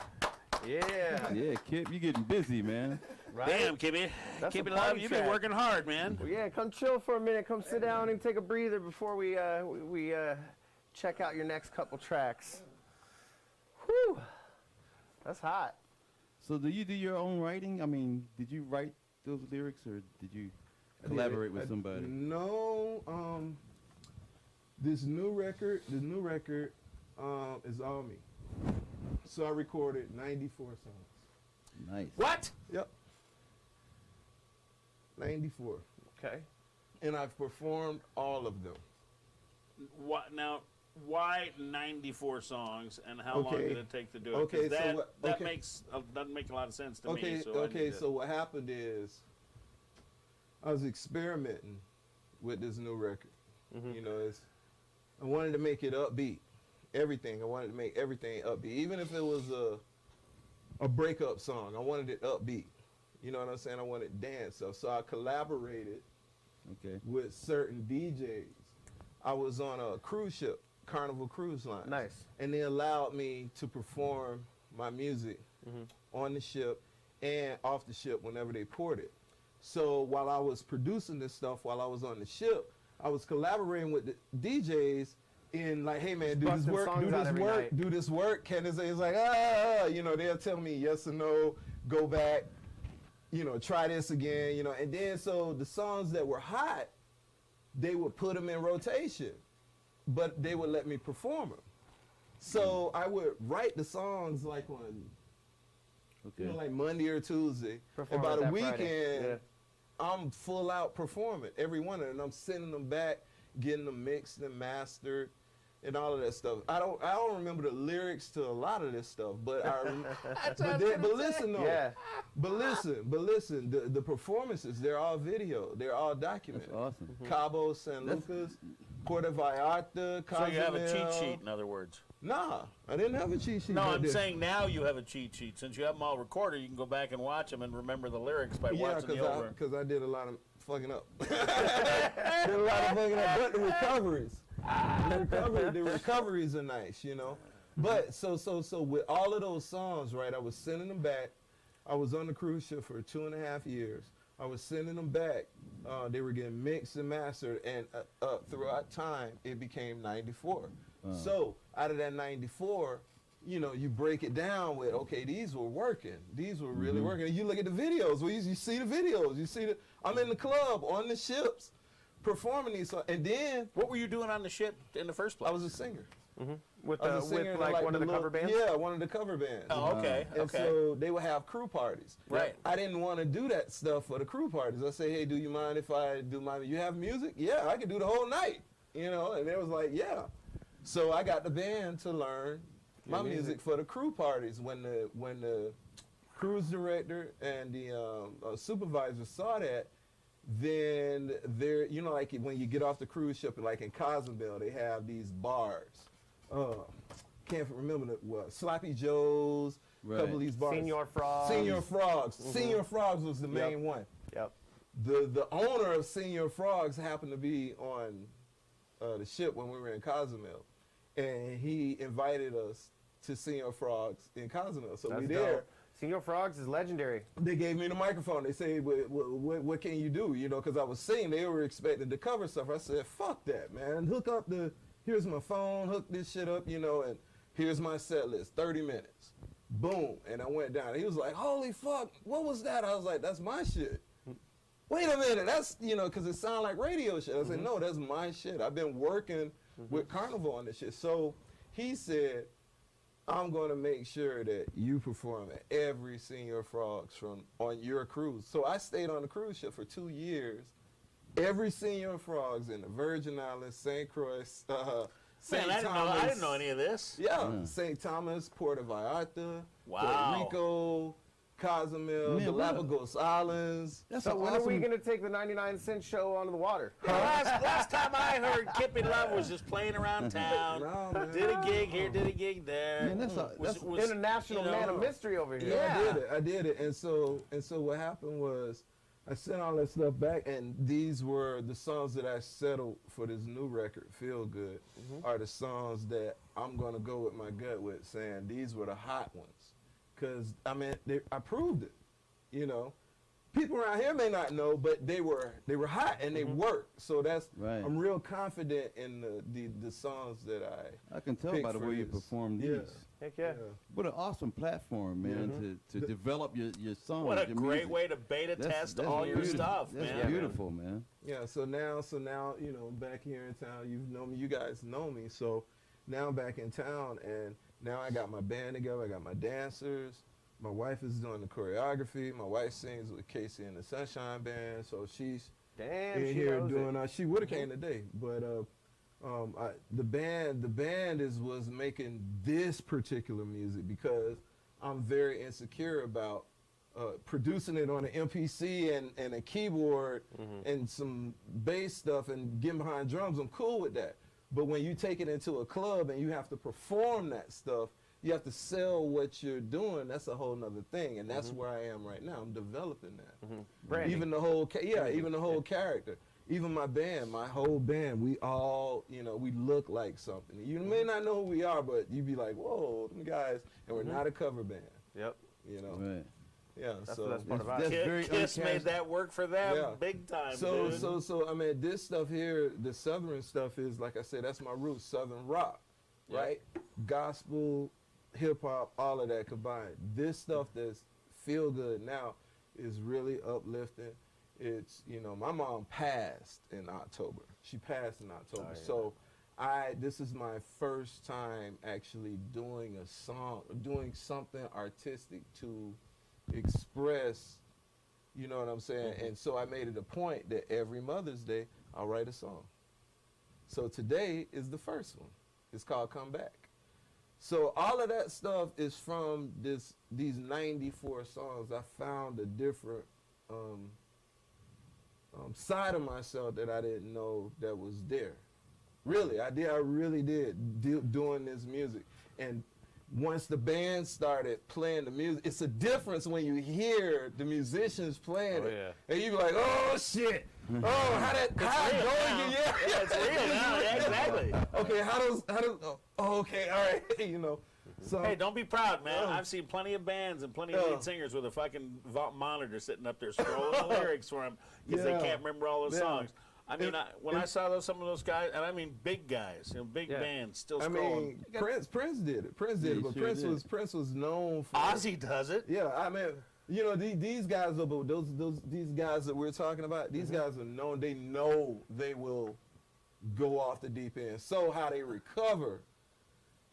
Yeah. Yeah, Kip, you getting busy, man. Right? Damn, Kippy. That's Kippy a Love, party you've been track. working hard, man. Well, yeah, come chill for a minute. Come sit down and take a breather before we check out your next couple tracks. Whew. That's hot. So do you do your own writing? I mean, did you write those lyrics or did you collaborate with somebody? No, this new record is all me. So I recorded 94 songs. Nice. What? Yep. 94. Okay. And I've performed all of them. What now? Why 94 songs, and how long Okay. did it take to do it? 'Cause Okay, so that what- that okay. makes doesn't make a lot of sense to Okay, me. So I okay, need to- so what happened is I was experimenting with this new record. You know, I wanted to make it upbeat. Everything. I wanted to make everything upbeat. Even if it was a breakup song, I wanted it upbeat. You know what I'm saying? I wanted dance stuff. So I collaborated Okay. with certain DJs. I was on a cruise ship, Carnival Cruise Line. Nice. And they allowed me to perform my music on the ship and off the ship whenever they poured it. So while I was producing this stuff, while I was on the ship, I was collaborating with the DJs in like, hey man, do this busting work, songs do out this every work, night. do this work. Can it's like, you know, they'll tell me yes or no, go back, you know, try this again, you know. And then so the songs that were hot, they would put them in rotation, but they would let me perform them. So I would write the songs like on, Okay. you know, like Monday or Tuesday. Perform and by it the that weekend, Friday. Yeah. I'm full out performing every one of them. And I'm sending them back, getting them mixed and mastered, and all of that stuff. I don't remember the lyrics to a lot of this stuff, but but listen though. Yeah. But listen. The performances, they're all video. They're all documented. That's awesome. Cabo San Lucas, Puerto Vallarta, So you have a cheat Cozumel. sheet, in other words. Nah, I didn't have a cheat sheet. No, back I'm then. saying now you have a cheat sheet. Since you have them all recorded, you can go back and watch them and remember the lyrics by Yeah, watching the over. because I did a lot of fucking up. Did a lot of fucking up, but the recoveries are nice, you know. But so with all of those songs, right, I was sending them back. I was on the cruise ship for 2.5 years. I was sending them back. They were getting mixed and mastered, and throughout time, it became 94. So out of that 94, you know, you break it down with, okay, these were working. These were really working. And you look at the videos. Well, you see the videos. You see I'm in the club on the ships performing these songs. And then What were you doing on the ship in the first place? I was a singer. With I was a singer in, like one of the cover bands. Yeah, one of the cover bands. Oh, okay, And okay. so they would have crew parties. Right. I didn't want to do that stuff for the crew parties. I say, hey, do you mind if I do you have music? Yeah, I could do the whole night. You know, and they was like, yeah. So I got the band to learn my music for the crew parties. When the cruise director and the supervisor saw that, then they're, you know, like when you get off the cruise ship, like in Cozumel, they have these bars. Can't remember what Sloppy Joe's, a Right. couple of these bars. Senior Frogs. Senior Frogs. Senior Frogs was the main one. Yep. the owner of Senior Frogs happened to be on the ship when we were in Cozumel, and he invited us to Senior Frogs in Cozumel. So That's we there. dope. Senior Frogs is legendary. They gave me the microphone. They said, what can you do? You know, because I was singing. They were expecting to cover stuff. I said, fuck that, man. Hook up here's my phone, hook this shit up, you know, and here's my set list, 30 minutes. Boom. And I went down. He was like, holy fuck, what was that? I was like, that's my shit. Wait a minute, that's, you know, because it sounded like radio shit. I said, no, that's my shit. I've been working with Carnival on this shit. So he said, I'm going to make sure that you perform at every Senior Frogs on your cruise. So I stayed on the cruise ship for 2 years. Every Senior Frogs in the Virgin Islands, St. Croix, St. Man, Thomas. I didn't know any of this. Yeah, St. Thomas, Puerto Vallarta, Wow. Puerto Rico, Cozumel, Man, the what a- Galapagos Islands. That's So an when are we awesome- going to take the 99-cent show onto the water? Last time I heard, Kippy Love was just playing around town. No, man. Did a gig here, did a gig there. Man, that's International you know, man of mystery over here. Yeah. I did it. And so what happened was I sent all that stuff back, and these were the songs that I settled for this new record, Feel Good, are the songs that I'm going to go with my gut with, saying these were the hot ones. Because, I mean, I proved it, you know. People around here may not know, but they were hot and they worked. So that's Right. I'm real confident in the songs that I can tell picked by the for way you this. perform Yeah. these. Heck yeah. What an awesome platform, man, to develop your songs. What a your great music. way to beta test all your beautiful. stuff, That's man. beautiful, man. Yeah, so now, you know, back here in town, you know me, you guys know me. So now I'm back in town, and now I got my band together, I got my dancers. My wife is doing the choreography. My wife sings with Casey and the Sunshine Band, so she's Damn, in she here knows doing. it. She would have came today, but the band was making this particular music because I'm very insecure about producing it on an MPC and a keyboard and some bass stuff and getting behind drums. I'm cool with that, but when you take it into a club and you have to perform that stuff, you have to sell what you're doing. That's a whole nother thing, and that's where I am right now. I'm developing that. Branding. Even the whole, even the whole character. Even my band, my whole band, we all, you know, we look like something. You may not know who we are, but you be like, whoa, them guys, and we're not a cover band. Yep. You know. Right. Yeah. That's so the best part about That's it. very Kiss made uncast- that work for them Yeah. big time, So, dude. I mean, this stuff here, the Southern stuff is, like I said, that's my roots, Southern rock, Yeah. right? Gospel, hip hop, all of that combined. This stuff that's feel good now is really uplifting. It's, you know, my mom passed in October. She passed in October. Oh, yeah. So this is my first time actually doing a song, doing something artistic to express, you know what I'm saying? And so I made it a point that every Mother's Day, I'll write a song. So today is the first one. It's called Come Back. So all of that stuff is from these 94 songs. I found a different side of myself that I didn't know that was there. Really, I really did doing this music. And once the band started playing the music, it's a difference when you hear the musicians playing Oh, it. yeah. And you be like, oh shit. Oh, how it go again? Yeah, it's real now. Yeah, exactly. Okay, how does okay, all right, you know. So Hey, don't be proud, man. Yeah. I've seen plenty of bands and plenty of Yeah. lead singers with a fucking monitor sitting up there scrolling the lyrics for them because they Yeah. can't remember all the Yeah. songs. I mean, when I saw some of those guys, and I mean big guys, you know, big Yeah. bands still I scrolling. mean, Prince did it. Prince did Yeah, it, but he sure Prince was known for Ozzy does it. Yeah, I mean, you know, these guys, these guys that we're talking about, these guys are known. They know they will go off the deep end. So how they recover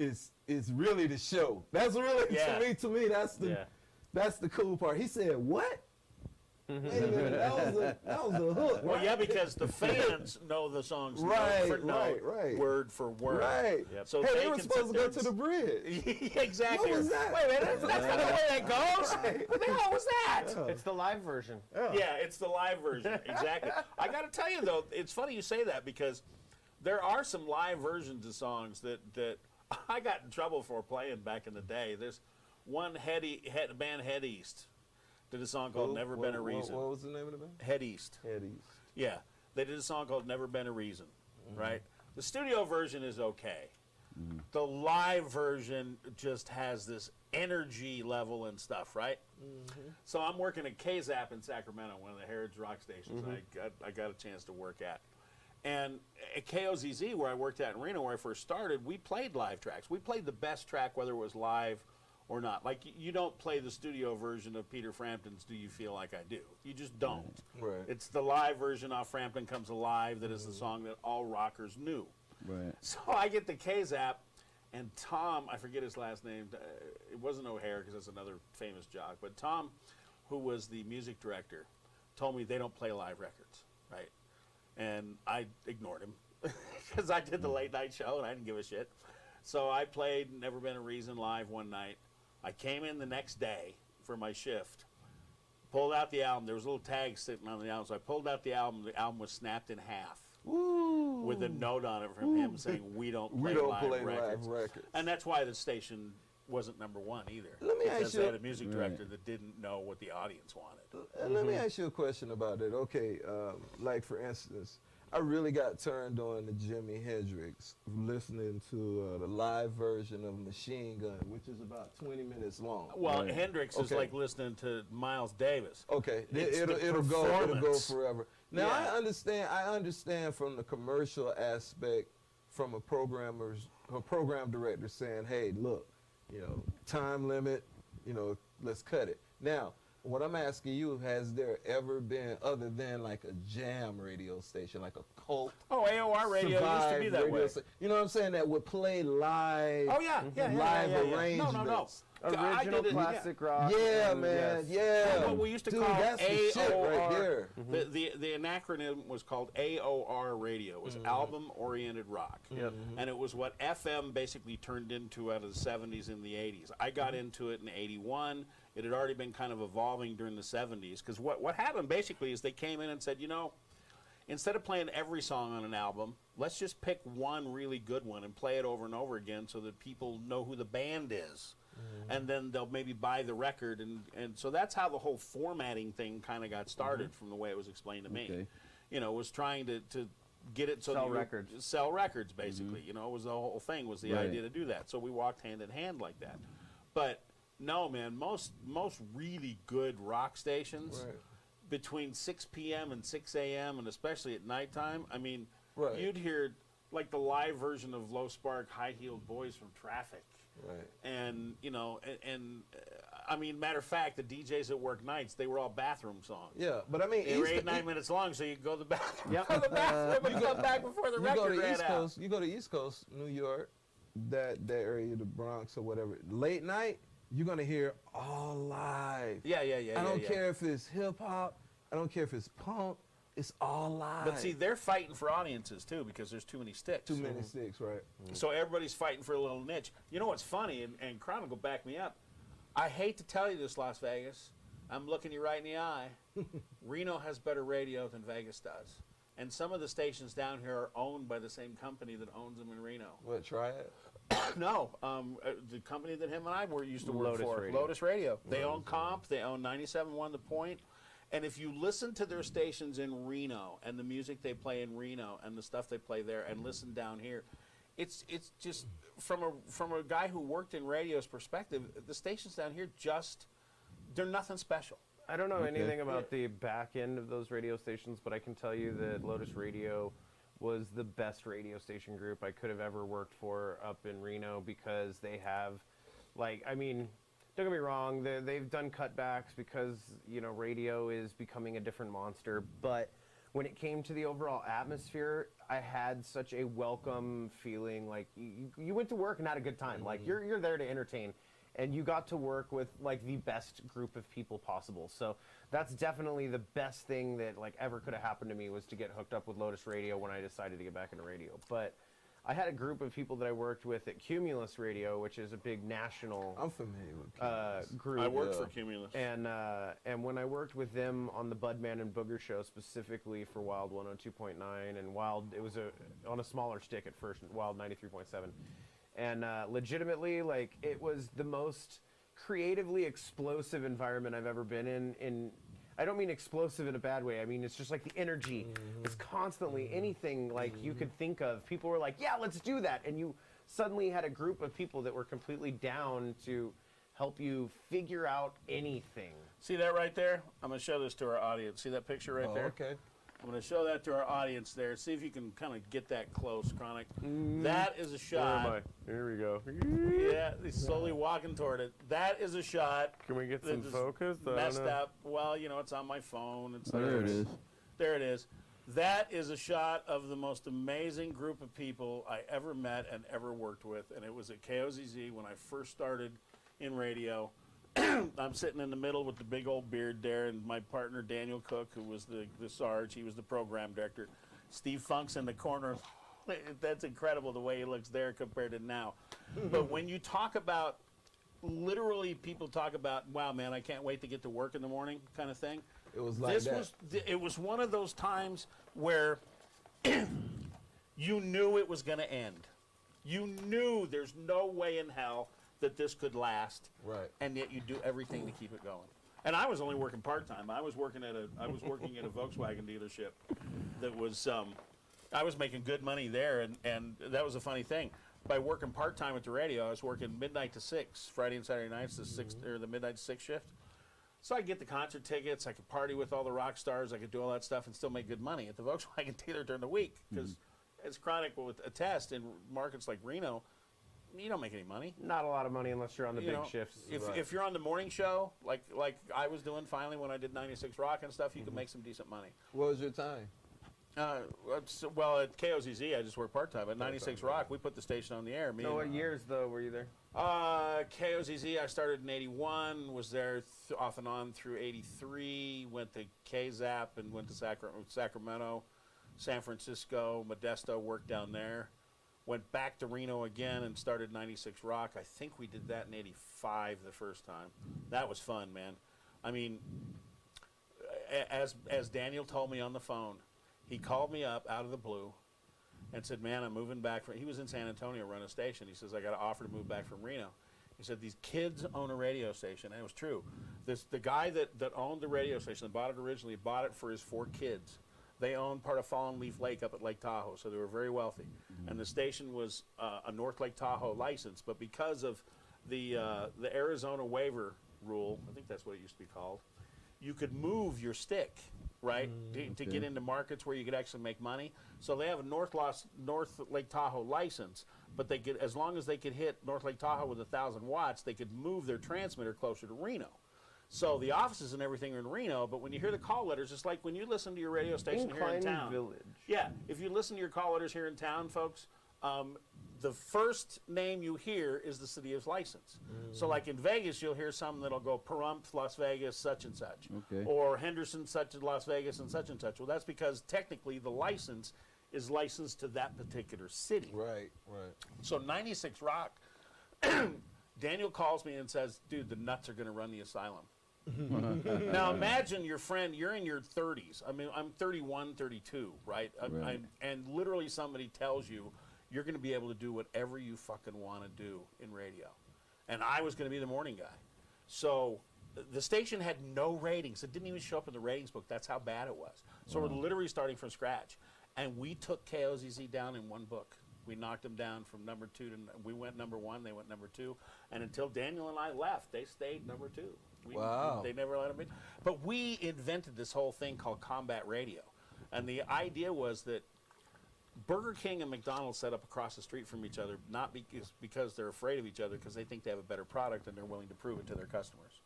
is really the show. That's really Yeah. to me that's the cool part. He said, "What? Wait a minute, that was a hook." Well, right? yeah, because the fans know the songs Right, note for note, right. word for word. Right. Yep. So Hey, they can were sit supposed to there go and to the bridge. exactly. What was that? Wait a minute, that's not the way that goes. Right. What the hell was that? It's the live version. Yeah, it's the live version. Exactly. I got to tell you though, it's funny you say that because there are some live versions of songs that I got in trouble for playing back in the day. There's one band Head East did a song called Never Been a Reason. What was the name of the band? Head East. Head East. Yeah, they did a song called Never Been a Reason, right? The studio version is okay. The live version just has this energy level and stuff, right? So I'm working at KZAP in Sacramento, one of the Heritage rock stations I got a chance to work at. And at KOZZ, where I worked at in Reno, where I first started, we played live tracks. We played the best track, whether it was live or not. Like, you don't play the studio version of Peter Frampton's Do You Feel Like I Do. You just don't. Right. It's the live version off Frampton Comes Alive that is the song that all rockers knew. Right. So I get the KZAP, and Tom, I forget his last name. It wasn't O'Hare, because that's another famous jock. But Tom, who was the music director, told me they don't play live records, right? And I ignored him because I did the late night show and I didn't give a shit. So I played Never Been a Reason live one night. I came in the next day for my shift, pulled out the album. There was a little tag sitting on the album. So I pulled out the album. The album was snapped in half. Ooh. With a note on it from him saying, we don't play, live records. And that's why the station wasn't number one either. Let me because ask you, they had a music director that didn't know what the audience wanted. Let me ask you a question about it. Okay, like for instance, I really got turned on to Jimi Hendrix listening to the live version of Machine Gun, which is about 20 minutes long. Well, Hendrix is like listening to Miles Davis. Okay, It's it'll go forever. Now Yeah. I understand from the commercial aspect, from a program director saying, hey, look, time limit, let's cut it. Now, what I'm asking you, has there ever been, other than like a jam radio station, like a cult? Oh, AOR radio used to be that way. You know what I'm saying? That would play live. Oh, yeah. Live No. arrangements. Original classic rock. Yeah, and man. yes. Yeah. What we used to Dude, call that's the shit AOR. right there. The acronym was called AOR radio. It was Album Oriented Rock. And it was what FM basically turned into out of the 70s and the 80s. I got into it in 81. It had already been kind of evolving during the 70s. Because what happened basically is they came in and said, instead of playing every song on an album, let's just pick one really good one and play it over and over again so that people know who the band is. And then they'll maybe buy the record. And so that's how the whole formatting thing kind of got started from the way it was explained to me. Was trying to get it so Sell that you records. sell records, basically. It was the whole thing, was the idea to do that. So we walked hand in hand like that. But no, man, most really good rock stations between 6 p.m. and 6 a.m. and especially at nighttime, I mean, you'd hear like the live version of Low Spark, High Heeled Boys from Traffic. Right. And, I mean, matter of fact, the DJs that work nights, they were all bathroom songs. Yeah, but I mean, They were 8-9 minutes long, so you go to the bathroom. Go to the bathroom and come back before the record ran out. You go to East Coast, New York, that area, the Bronx or whatever. Late night, you're gonna hear all live. Yeah. I don't care if it's hip hop. I don't care if it's punk. It's all live. But see, they're fighting for audiences too because there's too many sticks. Too many sticks, right? So everybody's fighting for a little niche. You know what's funny, and Kronik will back me up. I hate to tell you this, Las Vegas. I'm looking you right in the eye. Reno has better radio than Vegas does. And some of the stations down here are owned by the same company that owns them in Reno. What, try it? No, the company that him and I used to work Lotus for, Radio. Lotus Radio. They own Comp. They own 97.1 The Point. And if you listen to their stations in Reno and the music they play in Reno and the stuff they play there and listen down here, it's just from a guy who worked in radio's perspective, the stations down here they're nothing special. I don't know anything about the back end of those radio stations, but I can tell you that Lotus Radio was the best radio station group I could have ever worked for up in Reno because they have, don't get me wrong, they've done cutbacks because, radio is becoming a different monster, but when it came to the overall atmosphere, I had such a welcome feeling, like you went to work and had a good time. Like you're there to entertain. And you got to work with the best group of people possible. So that's definitely the best thing that ever could have happened to me, was to get hooked up with Lotus Radio when I decided to get back into radio. But I had a group of people that I worked with at Cumulus Radio, which is a big national I'm familiar with Cumulus. group. I worked for Cumulus. And when I worked with them on the Budman and Booger show, specifically for Wild 102.9 and Wild, it was on a smaller stick at first, Wild 93.7. And legitimately, it was the most creatively explosive environment I've ever been in. I don't mean explosive in a bad way. I mean, it's just like the energy is constantly anything like you could think of. People were like, yeah, let's do that. And you suddenly had a group of people that were completely down to help you figure out anything. See that right there? I'm going to show this to our audience. See that picture right there? Okay. I'm going to show that to our audience there. See if you can kind of get that close, Kronik. That is a shot. Where am I? Here we go. Yeah, he's slowly walking toward it. That is a shot. Can we get some that is focus? Messed up. Well, you know, it's on my phone. It's there it is. There it is. That is a shot of the most amazing group of people I ever met and ever worked with, and it was at KOZZ when I first started in radio. I'm sitting in the middle with the big old beard there, and my partner Daniel Cook, who was the Sarge, he was the program director. Steve Funk's in the corner. That's incredible the way he looks there compared to now. But when you talk about, literally people talk about, wow, man, I can't wait to get to work in the morning kind of thing. It was like that. It was one of those times where you knew it was going to end. You knew there's no way in hell that this could last, Right. and yet you do everything to keep it going. And I was only working part-time. I was working at a Volkswagen dealership that was I was making good money there, and that was a funny thing. By working part-time at the radio, I was working midnight to 6, Friday and Saturday nights, the midnight to 6 shift. So I could get the concert tickets, I could party with all the rock stars, I could do all that stuff and still make good money at the Volkswagen dealer during the week. Because as Kronik will attest, in markets like Reno, you don't make any money. Not a lot of money unless you're on the big shifts. If you're on the morning show, like I was doing finally when I did 96 Rock and stuff, you can make some decent money. What was your time? Well, at KOZZ, I just worked part-time. At 96 Rock, we put the station on the air. So what years, though, were you there? KOZZ, I started in 81, was there off and on through 83, went to KZAP and went to Sacramento, San Francisco, Modesto, worked down there. Went back to Reno again and started 96 Rock. I think we did that in 85 the first time. That was fun, man. I mean, as Daniel told me on the phone, he called me up out of the blue and said, man, I'm moving back from, he was in San Antonio running a station. He says, I got an offer to move back from Reno. He said, these kids own a radio station, and it was true. The guy that owned the radio station, that bought it originally, bought it for his 4 kids. They owned part of Fallen Leaf Lake up at Lake Tahoe, so they were very wealthy. And the station was a North Lake Tahoe license, but because of the Arizona waiver rule, I think that's what it used to be called, you could move your stick, right, to get into markets where you could actually make money. So they have a North Lake Tahoe license, but they could, as long as they could hit North Lake Tahoe with 1,000 watts, they could move their transmitter closer to Reno. So the offices and everything are in Reno, but when you hear the call letters, it's like when you listen to your radio station here in town. Village. Yeah, if you listen to your call letters here in town, folks, the first name you hear is the city of license. So like in Vegas, you'll hear something that'll go Pahrump, Las Vegas, such and such. Okay. Or Henderson, such as Las Vegas, and such and such. Well, that's because technically the license is licensed to that particular city. Right, right. So 96 Rock, Daniel calls me and says, dude, the nuts are going to run the asylum. Now imagine your friend, you're in your 30s. I mean, I'm 31, 32, right? Right. And literally somebody tells you you're going to be able to do whatever you fucking want to do in radio. And I was going to be the morning guy. So the station had no ratings. It didn't even show up in the ratings book. That's how bad it was. So we're literally starting from scratch. And we took KOZZ down in one book. We knocked them down from number 2 to, we went number 1, they went number 2. And until Daniel and I left, they stayed number 2. Wow. They never let them in. But we invented this whole thing called combat radio. And the idea was that Burger King and McDonald's set up across the street from each other, not because they're afraid of each other, because they think they have a better product and they're willing to prove it to their customers.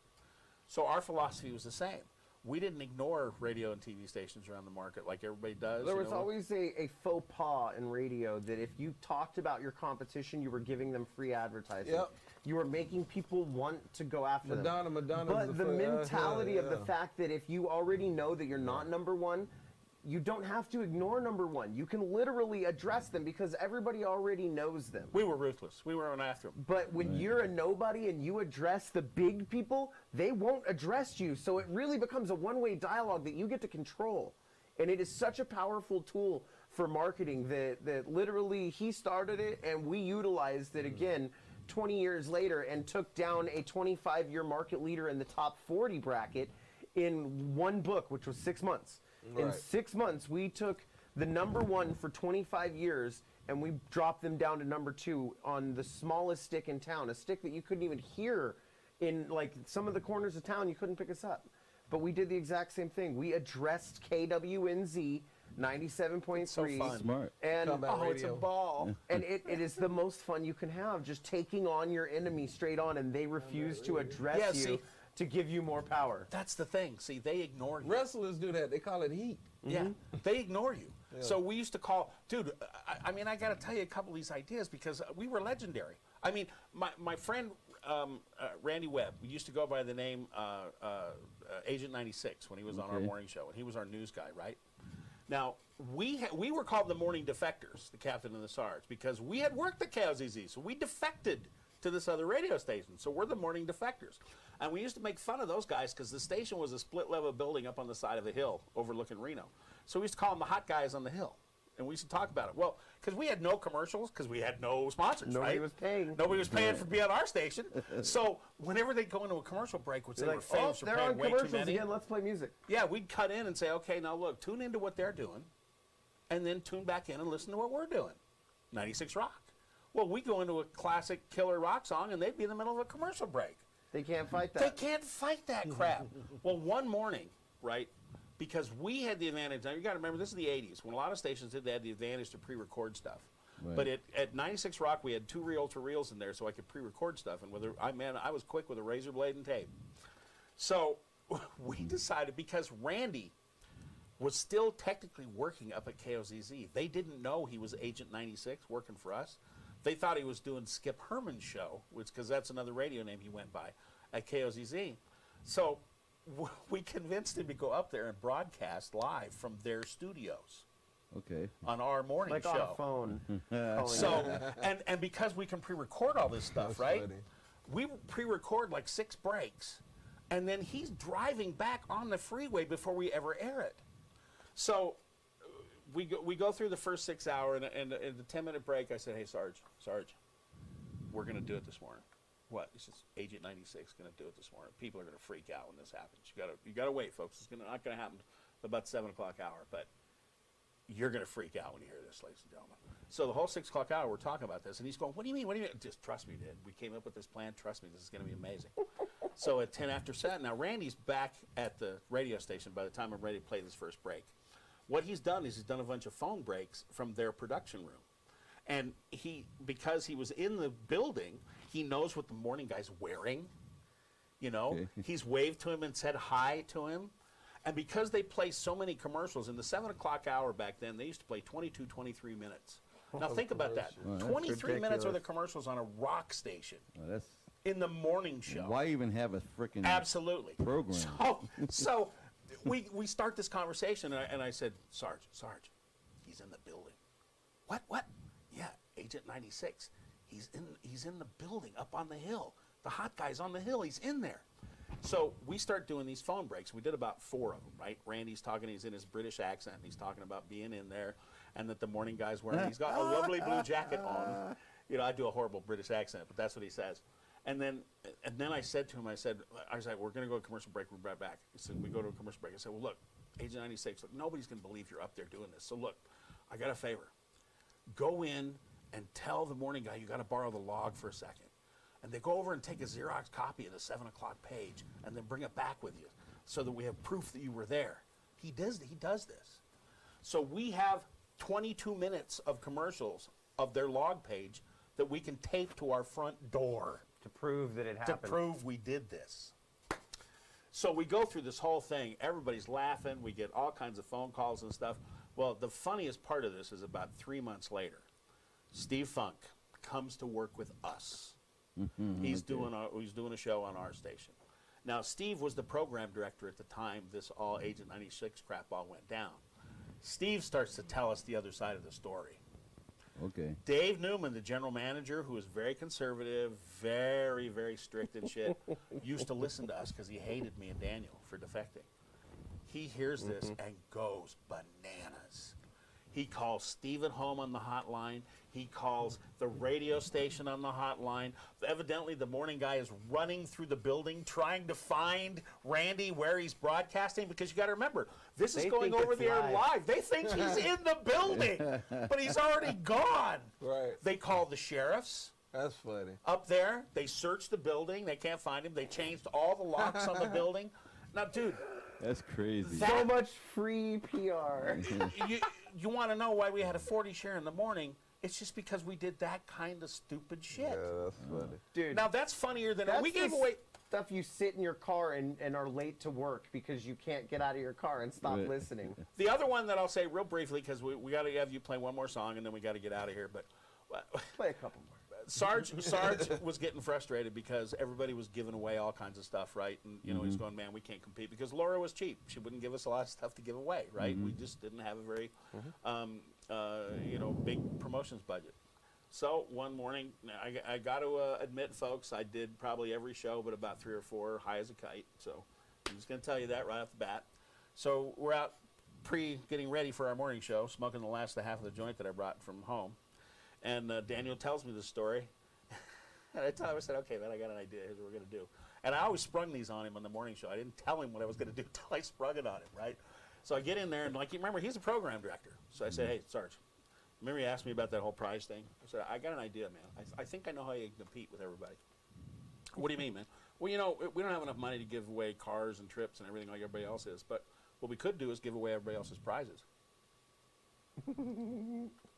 So our philosophy was the same. We didn't ignore radio and TV stations around the market like everybody does. There was always a faux pas in radio that if you talked about your competition, you were giving them free advertising. Yep. You were making people want to go after them. Madonna. But the mentality of the fact that if you already know that you're not number 1, you don't have to ignore number 1. You can literally address them because everybody already knows them. We were ruthless. We were on after them. But when you're a nobody and you address the big people, they won't address you. So it really becomes a one-way dialogue that you get to control. And it is such a powerful tool for marketing that literally he started it and we utilized it again 20 years later and took down a 25-year market leader in the top 40 bracket in one book, which was 6 months. In Right. 6 months, we took the number one for 25 years and we dropped them down to number 2 on the smallest stick in town, a stick that you couldn't even hear in like some of the corners of town. You couldn't pick us up. But we did the exact same thing. We addressed KWNZ 97.3. So fun. Smart. And Combat It's a radio. ball. and it is the most fun you can have, just taking on your enemy straight on, and they refuse to address Yeah, you see- to give you more power. That's the thing. See, they ignore you. Wrestlers do that. They call it heat. Yeah, they ignore you. So we used to call, dude, I mean, I got to tell you a couple of these ideas because we were legendary. I mean, my friend Randy Webb, we used to go by the name Agent 96 when he was on our Okay. morning show, and he was our news guy, right? Now, we were called the Morning Defectors, the captain and the Sarge, because we had worked at KLZZ, so we defected to this other radio station. So we're the Morning Defectors. And we used to make fun of those guys because the station was a split-level building up on the side of a hill overlooking Reno. So we used to call them the hot guys on the hill. And we used to talk about it. Well, because we had no commercials, because we had no sponsors, Nobody right? was paying. Nobody was paying for being on our station. So whenever they go into a commercial break, which they They're were like, oh, famous for they're paying on way too commercials many, again. Let's play music. yeah, we'd cut in and say, okay, now look, tune into what they're doing, and then tune back in and listen to what we're doing. 96 Rock. Well, we go into a classic killer rock song, and they'd be in the middle of a commercial break. They can't fight They that. can't fight that crap. Well, one morning, right, because we had the advantage. Now, you got to remember, this is the 80s. When a lot of stations did, they had the advantage to pre-record stuff. Right. But at 96 Rock, we had 2 reel-to-reels in there, so I could pre-record stuff. And I was quick with a razor blade and tape. So we decided, because Randy was still technically working up at KOZZ. They didn't know he was Agent 96 working for us. They thought he was doing Skip Herman's show, because that's another radio name he went by at KOZZ. So we convinced him to go up there and broadcast live from their studios Okay. on our morning Like show. on a phone. calling So, and because we can pre-record all this stuff, That's right? funny. We pre-record like 6 breaks, and then he's driving back on the freeway before we ever air it. So we go through the first 6 hour, and in the 10-minute break, I said, "Hey, Sarge, we're gonna do it this morning." What? He says, "Agent 96 gonna do it this morning. People are gonna freak out when this happens. You gotta wait, folks. It's not gonna happen about 7 o'clock hour, but you're gonna freak out when you hear this, ladies and gentlemen." So the whole 6 o'clock hour, we're talking about this, and he's going, "What do you mean? What do you mean?" Just trust me, dude. We came up with this plan. Trust me, this is gonna be amazing. So at 10 after 7, now Randy's back at the radio station by the time I'm ready to play this first break. What he's done is he's done a bunch of phone breaks from their production room. And because he was in the building, he knows what the morning guy's wearing. You know, Okay. he's waved to him and said hi to him. And because they play so many commercials, in the 7 o'clock hour back then, they used to play 22, 23 minutes. Now think about that. Wow, that's 23 minutes worth ridiculous. of commercials on a rock station Well, that's in the morning show. why even have a freaking Absolutely. program? So we start this conversation, and I said, Sarge, he's in the building. What? Yeah, Agent 96. He's in the building up on the hill. The hot guy's on the hill. He's in there. So we start doing these phone breaks. We did about 4 of them, right? Randy's talking. He's in his British accent. And he's talking about being in there, and that the morning guy's wearing. He's got a lovely blue jacket on. You know, I do a horrible British accent, but that's what he says. And then I said to him, I said, we're going to go to a commercial break. We'll be right back. He said, we go to a commercial break. I said, well, look, Agent 96, look, nobody's going to believe you're up there doing this. So look, I got a favor. Go in and tell the morning guy you got to borrow the log for a second. And they go over and take a Xerox copy of the 7 o'clock page and then bring it back with you so that we have proof that you were there. He does this. So we have 22 minutes of commercials of their log page that we can tape to our front door to prove that it to happened. prove we did this. So we go through this whole thing. Everybody's laughing. We get all kinds of phone calls and stuff. Well, the funniest part of this is about 3 months later. Steve Funk comes to work with us. He's doing a show on our station. Now, Steve was the program director at the time this all Agent 96 crap all went down. Steve starts to tell us the other side of the story. Okay. Dave Newman, the general manager, who was very conservative, very, very strict and shit, used to listen to us because he hated me and Daniel for defecting. He hears this and goes bananas. He calls Steve at home on the hotline. He calls the radio station on the hotline. Evidently, the morning guy is running through the building trying to find Randy where he's broadcasting, because you got to remember, this is going over the air live. They think he's in the building, but he's already gone. Right. They call the sheriffs. That's funny. Up there, they search the building. They can't find him. They changed all the locks on the building. Now, dude. That's crazy. So much free PR. You want to know why we had a 40 share in the morning? It's just because we did that kind of stupid shit. Yeah, that's funny. Dude. Now, that's funnier than we gave the away. Stuff you sit in your car and are late to work because you can't get out of your car and stop listening. The other one that I'll say real briefly, because we got to have you play one more song and then we got to get out of here. But Play a couple more. Sarge was getting frustrated because everybody was giving away all kinds of stuff, right? And you know, he's going, man, we can't compete because Laura was cheap. She wouldn't give us a lot of stuff to give away, right? We just didn't have a very, big promotions budget. So one morning, I got to admit, folks, I did probably every show but about 3 or 4 high as a kite. So I'm just going to tell you that right off the bat. So we're out getting ready for our morning show, smoking the last half of the joint that I brought from home. And Daniel tells me the story. And I said, okay, man, I got an idea. Here's what we're going to do. And I always sprung these on him on the morning show. I didn't tell him what I was going to do until I sprung it on him, right? So I get in there, and like you remember, he's a program director. So I say, hey, Sarge, remember you asked me about that whole prize thing? I said, I got an idea, man. I think I know how you can compete with everybody. What do you mean, man? Well, you know, we don't have enough money to give away cars and trips and everything like everybody else is. But what we could do is give away everybody else's prizes.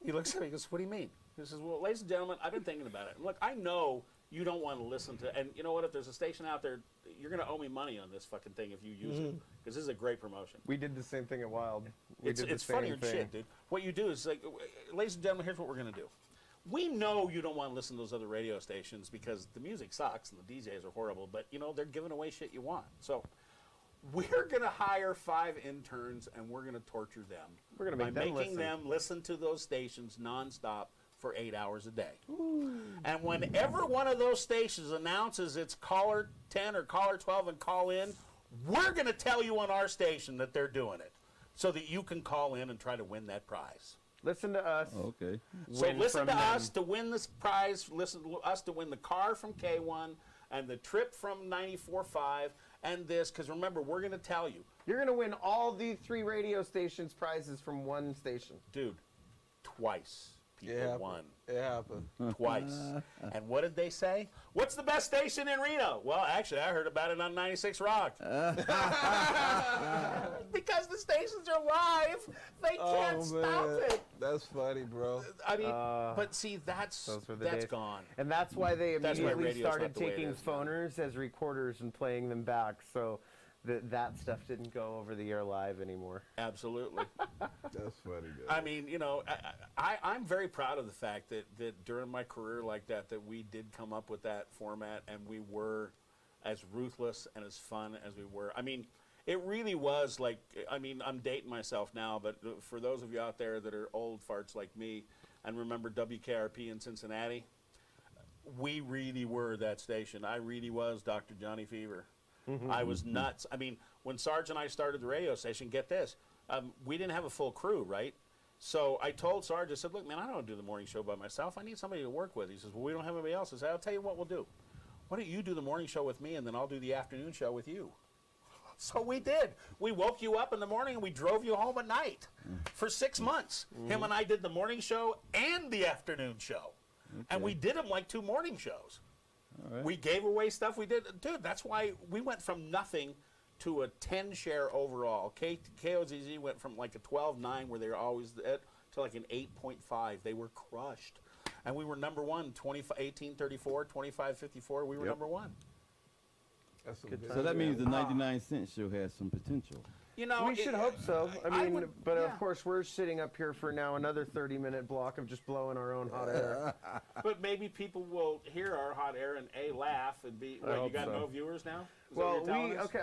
He looks at me and goes, what do you mean? He says, well, ladies and gentlemen, I've been thinking about it. And look, I know you don't want to listen to, and you know what, if there's a station out there, you're going to owe me money on this fucking thing if you use it, because this is a great promotion. We did the same thing at Wild. It's funnier than shit, dude. What you do is, like, ladies and gentlemen, here's what we're going to do. We know you don't want to listen to those other radio stations because the music sucks and the DJs are horrible, but, you know, they're giving away shit you want. So we're going to hire 5 interns, and we're going to torture them. We're going to make them making them listen to those stations nonstop for 8 hours a day. Ooh. And whenever one of those stations announces it's caller 10 or caller 12 and call in, we're going to tell you on our station that they're doing it so that you can call in and try to win that prize. Listen to us. Oh, okay. So listen to us to win this prize. Listen to us to win the car from K1 and the trip from 94.5 and this, because remember, we're going to tell you. You're going to win all the 3 radio stations prizes from one station. Dude, twice. People won. It happened. Twice. And what did they say? What's the best station in Reno? Well, actually, I heard about it on 96 Rock. Because the stations are live. They can't stop it. That's funny, bro. I mean, but see, that's gone. And that's why they immediately radio's started not the way it taking is now. phoners as recorders and playing them back. So that stuff didn't go over the air live anymore. Absolutely. That's funny, dude. I mean, you know, I'm very proud of the fact that during my career like that we did come up with that format and we were as ruthless and as fun as we were. I mean, it really was like, I mean, I'm dating myself now, but for those of you out there that are old farts like me and remember WKRP in Cincinnati, we really were that station. I really was Dr. Johnny Fever. I was nuts. I mean, when Sarge and I started the radio station, get this, we didn't have a full crew, right? So I told Sarge, I said, look, man, I don't do the morning show by myself. I need somebody to work with. He says, well, we don't have anybody else. I said, I'll tell you what we'll do. Why don't you do the morning show with me, and then I'll do the afternoon show with you. So we did. We woke you up in the morning, and we drove you home at night for 6 months. Him and I did the morning show and the afternoon show. Okay. And we did them like 2 morning shows. All right. We gave away stuff. We did. Dude, that's why we went from nothing to a 10 share overall. KOZZ went from like a 12.9 where they were always at to like an 8.5. They were crushed. And we were number 1, 1834, 2554. We were number 1. That's so that means the 99-cent show has some potential. You know, we should hope so. I mean, of course, we're sitting up here for now another 30-minute block of just blowing our own hot air. But maybe people will hear our hot air and A, laugh, and B, you got no viewers now? Well,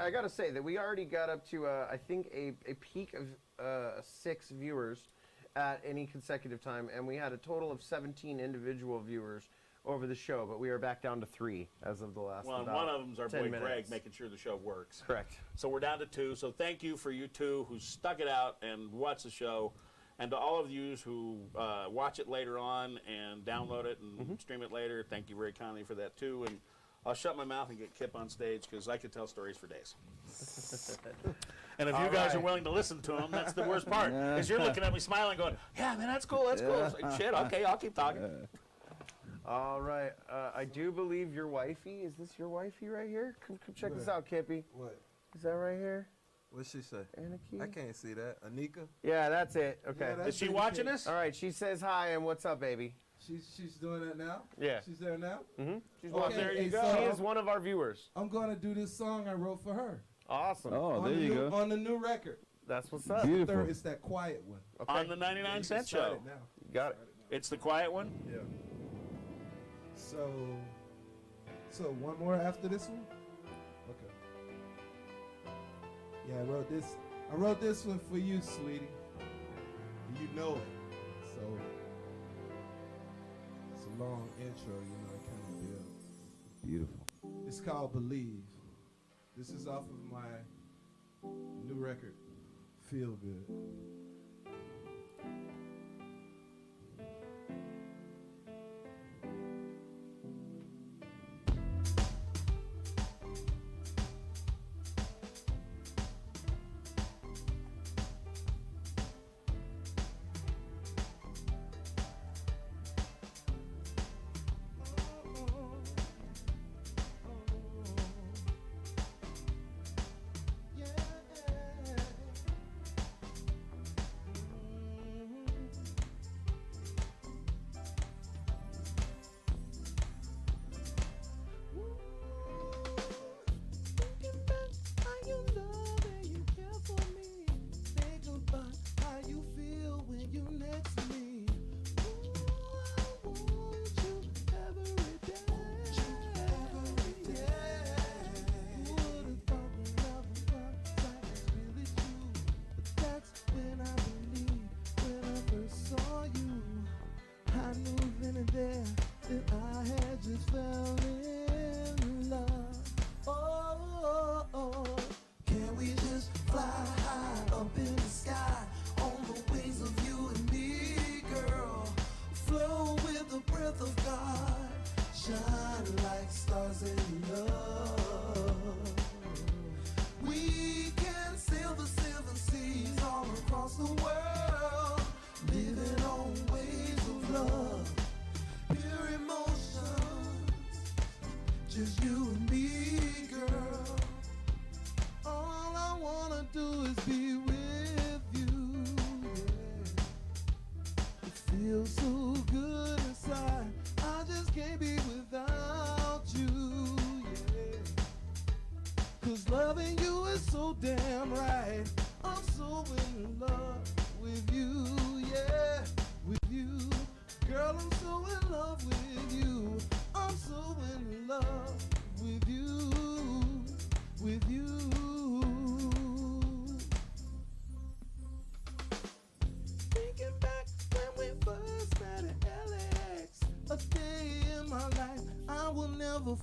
I got to say that we already got up to, I think, a peak of 6 viewers at any consecutive time, and we had a total of 17 individual viewers over the show, but we are back down to 3 as of the last. Well, and one of them's our boy Greg, making sure the show works. Correct. So we're down to 2. So thank you for you 2 who stuck it out and watched the show. And to all of you who watch it later on and download it and stream it later, thank you very kindly for that too. And I'll shut my mouth and get Kip on stage because I could tell stories for days. And if you guys are willing to listen to them, that's the worst part. Is you're looking at me smiling going, yeah, man, that's cool, that's cool. It's like, shit, okay, I'll keep talking. All right. I do believe your wifey. Is this your wifey right here? Come check this out, Kippy. What? Is that right here? What'd she say? Aniki? I can't see that. Anika? Yeah, that's it. Okay. Yeah, Is she watching this? All right. She says hi and what's up, baby? She's doing that now? Yeah. She's there now? She's Okay, there you hey, go. so She is one of our viewers. I'm going to do this song I wrote for her. Awesome. Oh, there you go. On the new record. That's what's up. Beautiful. It's that quiet one. Okay. On the 99 Cent Start Show. it now. You got it. It's the quiet one? Yeah. So one more after this one? Okay. Yeah, I wrote this one for you, sweetie. You know it. So it's a long intro, it kind of builds. Beautiful. It's called Believe. This is off of my new record, Feel Good.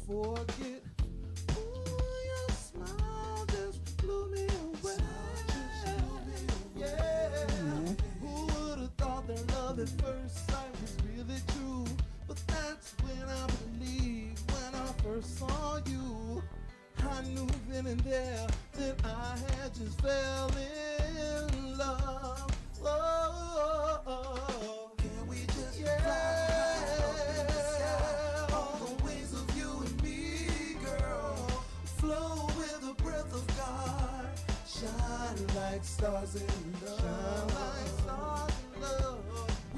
Forget. Ooh, your smile just blew me away. Yeah. Who would have thought that love at first sight was really true? But that's when I believed. When I first saw you, I knew then and there that I had just fell in love. Oh, can we just fly? Like stars in love. Shine like stars in love.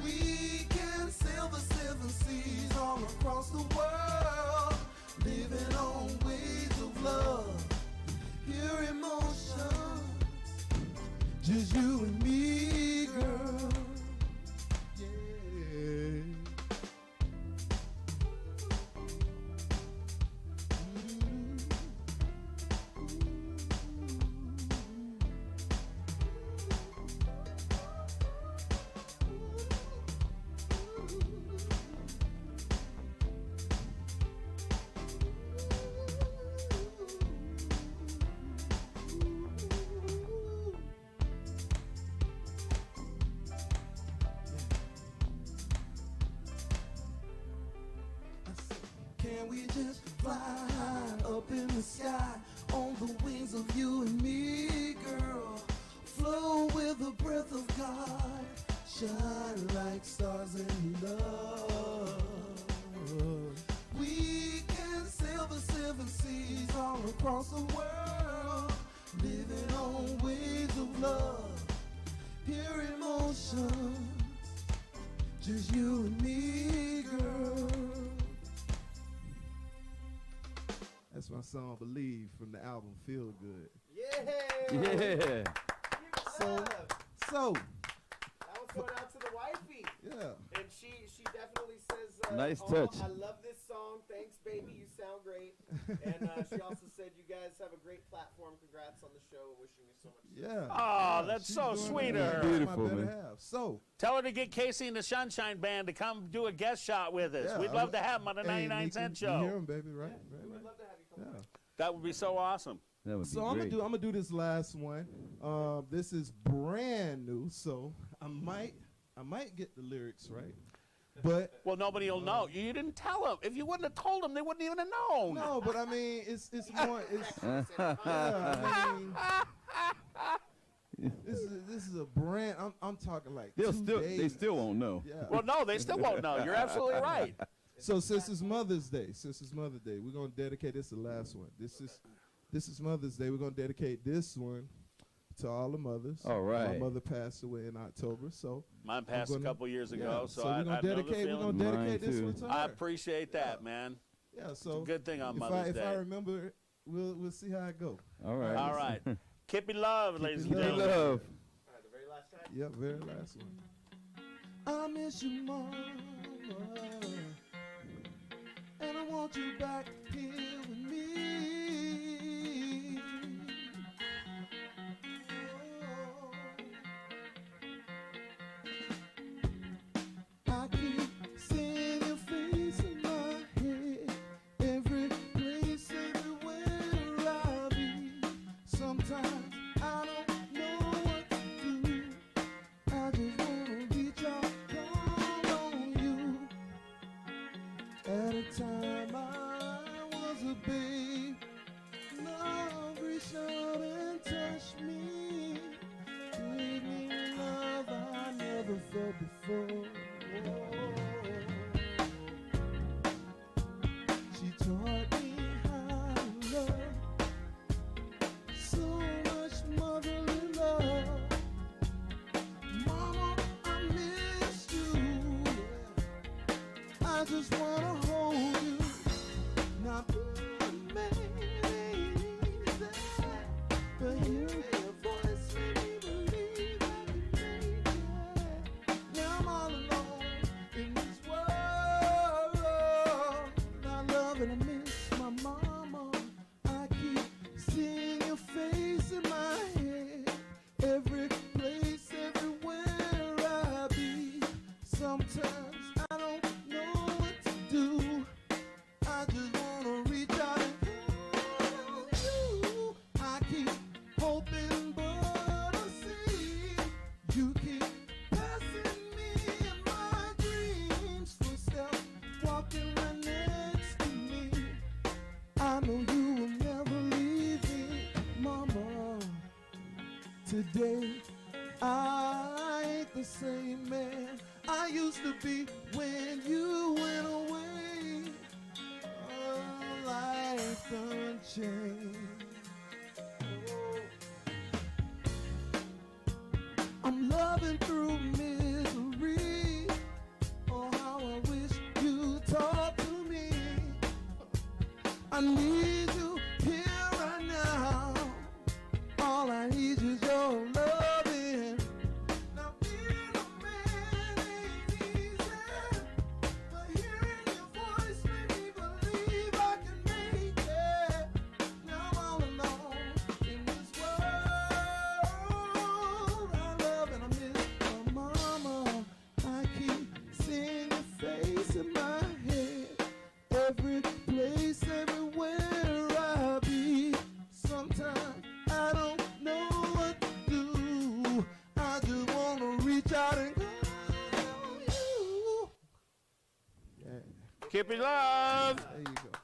We can sail the seven seas all across the world, living on waves of love. Pure emotions, just you and me, girl. Yeah. Can we just fly high up in the sky on the wings of you and me, girl? Flow with the breath of God, shine like stars in love. We can sail the seven seas all across the world, living on waves of love, pure emotion, just you and me, girl. That's my song, Believe, from the album Feel Good. Yeah. So, that was going out to the wifey. yeah. And she definitely says, Nice "Oh, touch. I love this song. Thanks, baby. You sound great." And she also said, "You guys have a great platform. Congrats on the show. Wishing you so much success." Yeah. Oh, Yeah, that's she's so doing sweet good. of her. Beautiful, My better man. half. So, Tell her to get Casey and the Sunshine Band to come do a guest shot with us. yeah, We'd love to have them on the 99 Cent You hear Show. him, baby, right? We would love to have you come Yeah. back. That would be so awesome. That would be So I'm great. gonna do this last one. This is brand new, so I might get the lyrics right, but Well, nobody will know. You didn't tell them. If you wouldn't have told them, they wouldn't even have known. no. But I mean, it's more. I mean, this is a brand. I'm talking like They 2 days. still won't know. Yeah. Well, no, they still won't know. You're absolutely right. So since it's Mother's Day, we're gonna dedicate this the last one. This is Mother's Day. We're gonna dedicate this one to all the mothers. All right. My mother passed away in October, so Mine passed a couple years ago, so we're I gonna know the dedicate. We're feeling. gonna dedicate Mine this too. one to her. I appreciate that, man. Yeah, so Good thing on if Mother's I Day. remember, we'll see how it go. All right. All right. Kippy Love, ladies and Love. Kippy gentlemen. Love. All right, the very last track. Yep, very last one. I miss you, Mama, and I want you back here with me. I keep seeing your face in my head, every place, everywhere I be. Sometimes I don't know what to do. I just wanna reach out, call on you. At a time I was a babe, love reached out and touched me, gave me love I never felt before. She taught me how to love, so much motherly love. Mama, I miss you. I just wanna hold you. Now being a man ain't easy, but hearing your voice made me believe I could make it. Now I'm all alone in this world. I love and I miss my mama. I keep seeing your face in my head, every place, everywhere I be. Sometimes I don't know what to do. I just wanna reach out and call you. I keep hoping, but I see you keep passing me in my dreams. Footsteps walking right next to me. I know you will never leave me, Mama. Today I ain't the same man I used to be when you went away. Oh, life done changed. I'm loving through misery. Oh, how I wish you'd talk to me. I need you here right now. All I need is your loving. Now being a man ain't easy, but hearing your voice made me believe I can make it. Now I'm all alone in this world. I love and I miss my mama. I keep seeing your face in my head, every place, everywhere I be. Sometimes I don't know what to do. I just wanna reach out and call you. Yeah, Kippy Love. there you go.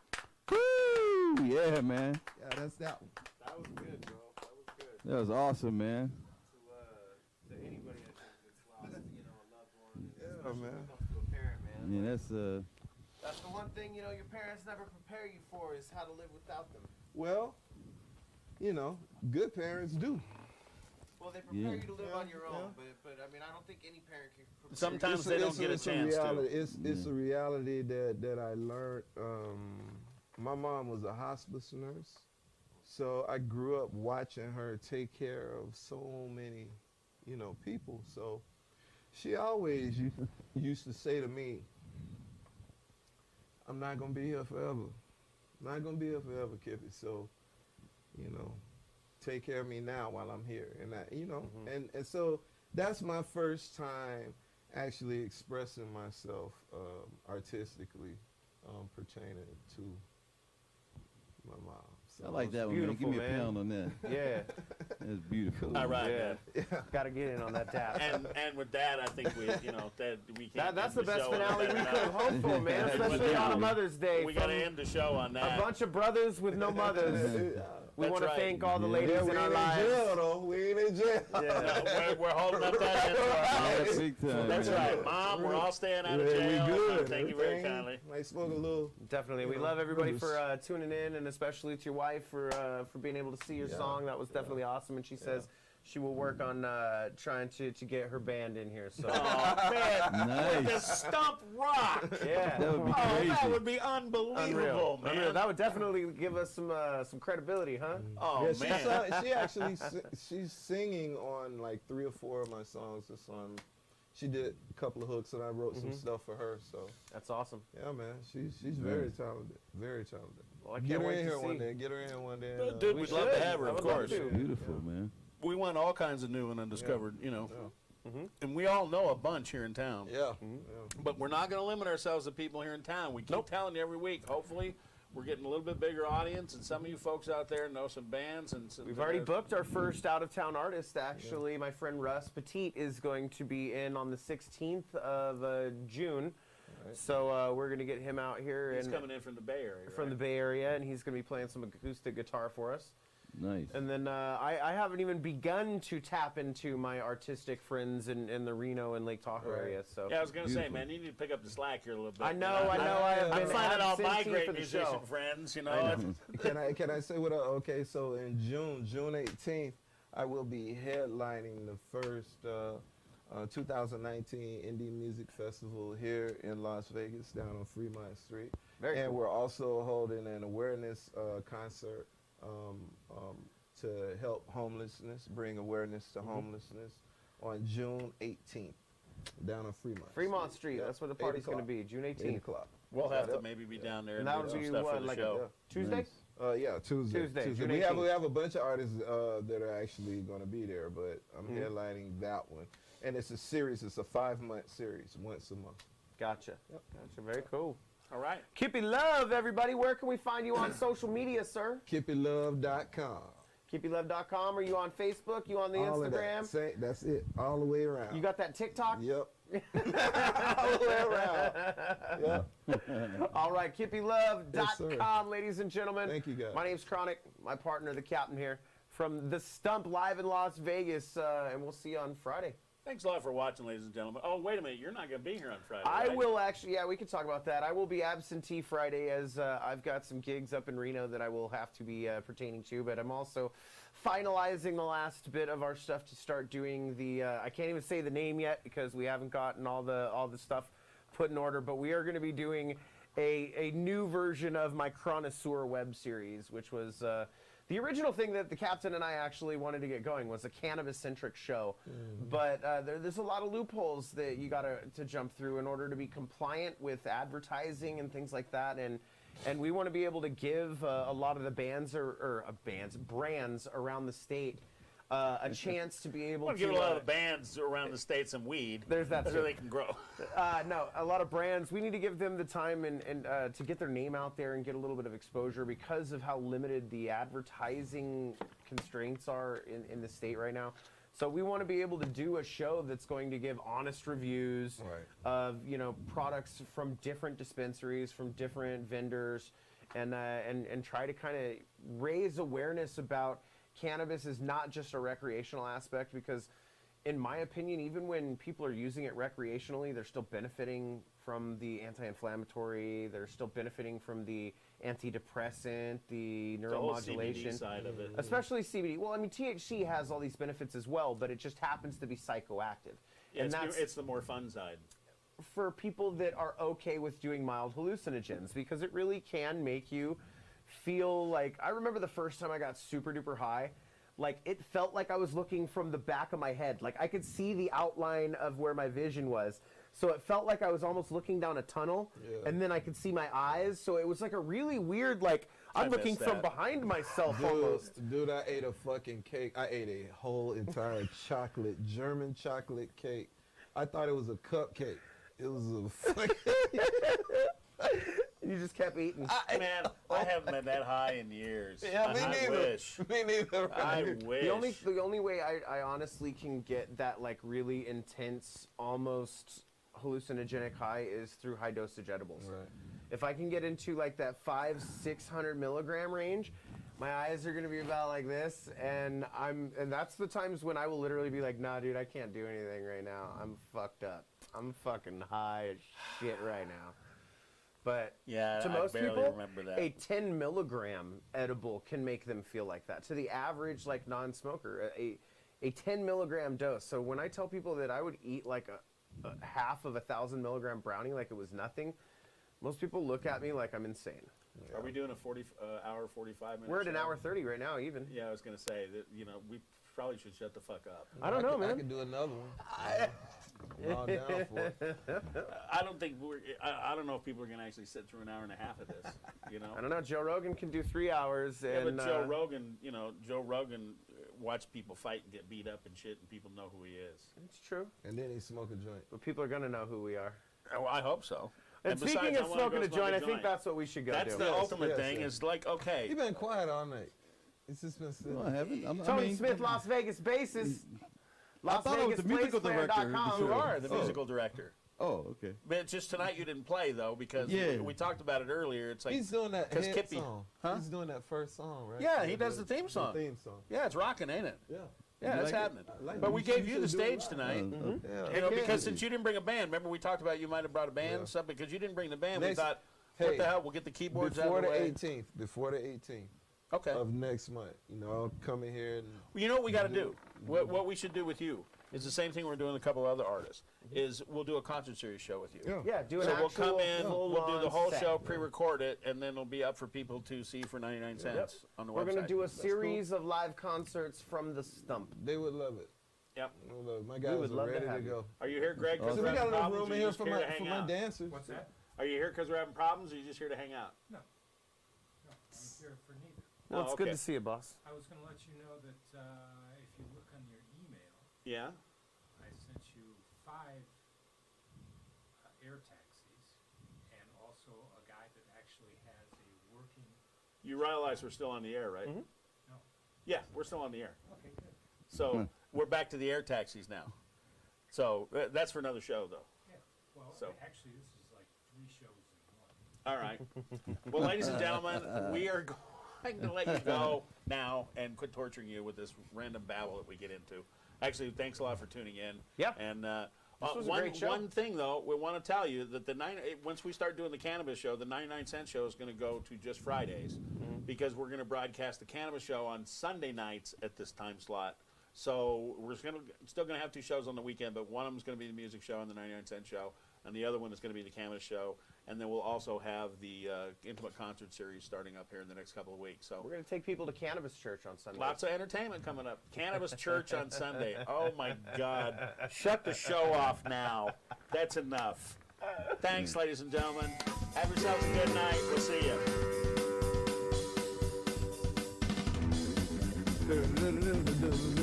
yeah, man. Yeah, that's that one. That was good, bro. That was good. That was awesome, man. To anybody I think that's lost, you know, a loved one, Yeah, man. when it comes to a parent, man. Yeah, That's the one thing, you know, your parents never prepare you for is how to live without them. Well, you know, good parents do. Well, they prepare Yeah. you to live Yeah, on your own, yeah. but I mean, I don't think any parent can prepare Sometimes you. they don't get a chance reality. to. It's a reality that I learned. My mom was a hospice nurse, so I grew up watching her take care of so many, you know, people. So she always used to say to me, "I'm not gonna be here forever. I'm not gonna be here forever, Kippy. So, you know, take care of me now while I'm here." And that, you know, and so that's my first time actually expressing myself artistically pertaining to my mom. So I like that one, man. Give beautiful, me a man. pound on that. Yeah, That's beautiful. All right, yeah. man. Got to get in on that tap. And with that, I think we, you know, that we can't. That's end the best show finale on we that could have note. hoped for, man, And with especially that, on a Mother's Day. We got to from end the show on that. a bunch of brothers with no mothers. We That's want to right. thank all the Yeah. ladies we in our ain't in lives. jail though. We ain't in jail. No, we're holding up that end for our Yeah, moms. big time. That's man. right, Mom. We're all staying out of Yeah, jail. we good. Thank you very Everything. kindly. Might smoke a little. Definitely. We You know, love everybody for brothers. tuning in, and especially to your wife for being able to see your Yeah. song. That was definitely awesome. And she says she will work on trying to get her band in here. So Oh man, Nice. the stump rock. yeah, That would be Oh, crazy. that would be unbelievable, man. Unreal. That would definitely give us some credibility, huh? Oh Yeah, man. she actually she's singing on like 3 or 4 of my songs. This one, she did a couple of hooks, and I wrote some stuff for her. So That's awesome. yeah, man, she's very talented, very talented. Well, I Get can't her wait in to here one see. day. Get her in one day. Dude, We we'd love to should. have her, I of would love course. to. Beautiful, man. We want all kinds of new and undiscovered, you know. Yeah. And we all know a bunch here in town. Yeah. But we're not going to limit ourselves to people here in town. We keep telling you every week. Hopefully, we're getting a little bit bigger audience, and some of you folks out there know some bands. And some We've already booked our first out-of-town artist, actually. My friend Russ Petit is going to be in on the 16th of June. Right. So we're going to get him out here. He's and coming in from the Bay Area. from the Bay Area, and he's going to be playing some acoustic guitar for us. Nice. And then I haven't even begun to tap into my artistic friends in the Reno and Lake Tahoe Right. area. So Yeah, I was going to say, Beautiful. man, you need to pick up the slack here a little bit. I you know. I have I'm been finding out my absentee great for the musician show. friends, you know. I know. Can I say what? Okay, so in June 18th, I will be headlining the first 2019 Indie Music Festival here in Las Vegas, down on Fremont Street. Very and cool. we're also holding an awareness concert to help homelessness, bring awareness to homelessness on June 18th, down on Fremont. Fremont Street. Yeah, That's where the 8 party's going to o'clock. be, June 8 18th. o'clock. We'll have to Yep. maybe be down there And and that do would some be stuff for what, the like show. Tuesday? Nice. Yeah, Tuesday. Tuesday, June We have 18th. a bunch of artists that are actually going to be there, but I'm headlining that one, and it's a series. It's a 5-month series, once a month. Gotcha. Gotcha. Very cool. All right. Kippy Love, everybody. Where can we find you on social media, sir? KippyLove.com. KippyLove.com. Are you on Facebook? You on the All of that. Instagram? That's it, all the way around. You got that TikTok? Yep. all the way around. Yep. All right, KippyLove.com, Yes, ladies and gentlemen. Thank you, guys. My name's Kronik, my partner, the captain here, from The Stump live in Las Vegas, and we'll see you on Friday. Thanks a lot for watching, ladies and gentlemen. Oh, wait a minute. You're not going to be here on Friday, I right? will actually, yeah, we can talk about that. I will be absentee Friday as I've got some gigs up in Reno that I will have to be pertaining to, but I'm also finalizing the last bit of our stuff to start doing the, I can't even say the name yet because we haven't gotten all the stuff put in order, but we are going to be doing a new version of my Chronosaur web series, which was the original thing that the captain and I actually wanted to get going was a cannabis-centric show. But there's a lot of loopholes that you got to jump through in order to be compliant with advertising and things like that. And we want to be able to give a lot of the brands around the state a chance to be able I want to to give a lot of bands around the state some weed. There's that so too. they can grow. No, a lot of brands, we need to give them the time and to get their name out there and get a little bit of exposure because of how limited the advertising constraints are in the state right now. So we want to be able to do a show that's going to give honest reviews Right. of, products from different dispensaries, from different vendors, and try to kind of raise awareness about cannabis is not just a recreational aspect, because in my opinion, even when people are using it recreationally, they're still benefiting from the anti-inflammatory, they're still benefiting from the antidepressant, the neuromodulation. The CBD side of it. Especially CBD. Well, I mean, THC has all these benefits as well, but it just happens to be psychoactive. Yeah, and it's the more fun side. For people that are okay with doing mild hallucinogens, because it really can make you feel like, I remember the first time I got super duper high, like it felt like I was looking from the back of my head. Like I could see the outline of where my vision was. So it felt like I was almost looking down a tunnel, and then I could see my eyes. So it was like a really weird, like I'm looking from behind myself almost. Dude, I ate a fucking cake. I ate a whole entire German chocolate cake. I thought it was a cupcake. It was a fucking... You just kept eating. Man, I haven't been that high in years. Yeah, me neither. Wish. Me neither. I wish. The only way I honestly can get that like really intense, almost hallucinogenic high is through high dosage edibles. Right. If I can get into like that 500-600 milligram range, my eyes are gonna be about like this, and that's the times when I will literally be like, nah, dude, I can't do anything right now. I'm fucked up. I'm fucking high as shit right now. But yeah, to most I barely people, remember that. a 10 milligram edible can make them feel like that. To the average like non-smoker, a 10 milligram dose. So when I tell people that I would eat like a half of 1,000 milligram brownie like it was nothing, most people look at me like I'm insane. Yeah. Are we doing a 40 hour 45 minutes? We're at an show? hour 30 right now, even. Yeah, I was gonna say that. We probably should shut the fuck up. I don't know, man. I can do another one. I'm all down for it. I don't think I don't know if people are gonna actually sit through an hour and a half of this. I don't know. Joe Rogan can do 3 hours. Yeah, and, but Joe Rogan watch people fight and get beat up and shit, and people know who he is. It's true. And then he smoke a joint. But people are gonna know who we are. Oh, I hope so. And speaking of smoking a joint, I think that's what we should go do. That's the ultimate thing. Is like, okay. You've been quiet all night. It's just been sitting. No, I haven't. Tony Smith, Las Vegas basis. Las Vegas the musical director. You are the musical director. Oh, okay. But just tonight you didn't play though, because we talked about it earlier. It's like he's doing that head Kippy, song. huh? He's doing that first song, right? Yeah, he does the theme song. The theme song. Yeah, it's rocking, ain't it? Yeah. Yeah, that's happening. But we gave you the stage tonight. Yeah. Because since you didn't bring a band, remember we talked about you might have brought a band and stuff, because you didn't bring the band, we thought, what the hell, we'll get the keyboards out of the way. Before the 18th. Okay. Of next month. I'll come in here and... Well, you know what we got to do? What we should do with you is the same thing we're doing with a couple other artists, is we'll do a concert series show with you. Yeah, do an So we'll come in, we'll do the whole set. show, pre-record it, and then it'll be up for people to see for 99 cents on the website. We're going to do a series of live concerts from the stump. They would love it. Yep. My guys are ready to go. Are you here, Greg? So we got enough room in here for my dancers. What's that? Are you here because we're having problems, or are you just here to hang out? No. I'm here for neither. Well, it's good to see you, boss. I was going to let you know that if you look on your email, Yeah. I sent you 5 air taxis and also a guy that actually has a working... You realize we're still on the air, right? No. Yeah, we're still on the air. Okay, good. So we're back to the air taxis now. So that's for another show, though. Yeah. Well, So. actually, this is like 3 shows in one. All right. Well, ladies and gentlemen, we are going to let you go now and quit torturing you with this random babble that we get into. Actually, thanks a lot for tuning in. Yeah. And was a great show. one thing, though, we want to tell you that once we start doing the cannabis show, the 99-cent show is going to go to just Fridays, because we're going to broadcast the cannabis show on Sunday nights at this time slot. So we're still going to have 2 shows on the weekend, but one of them is going to be the music show and the 99-cent show, and the other one is going to be the cannabis show. And then we'll also have the intimate concert series starting up here in the next couple of weeks. So We're going to take people to Cannabis Church on Sunday. lots of entertainment coming up. Cannabis Church on Sunday. Oh, my God. Shut the show off now. That's enough. Thanks, ladies and gentlemen. Have yourselves a good night. We'll see you.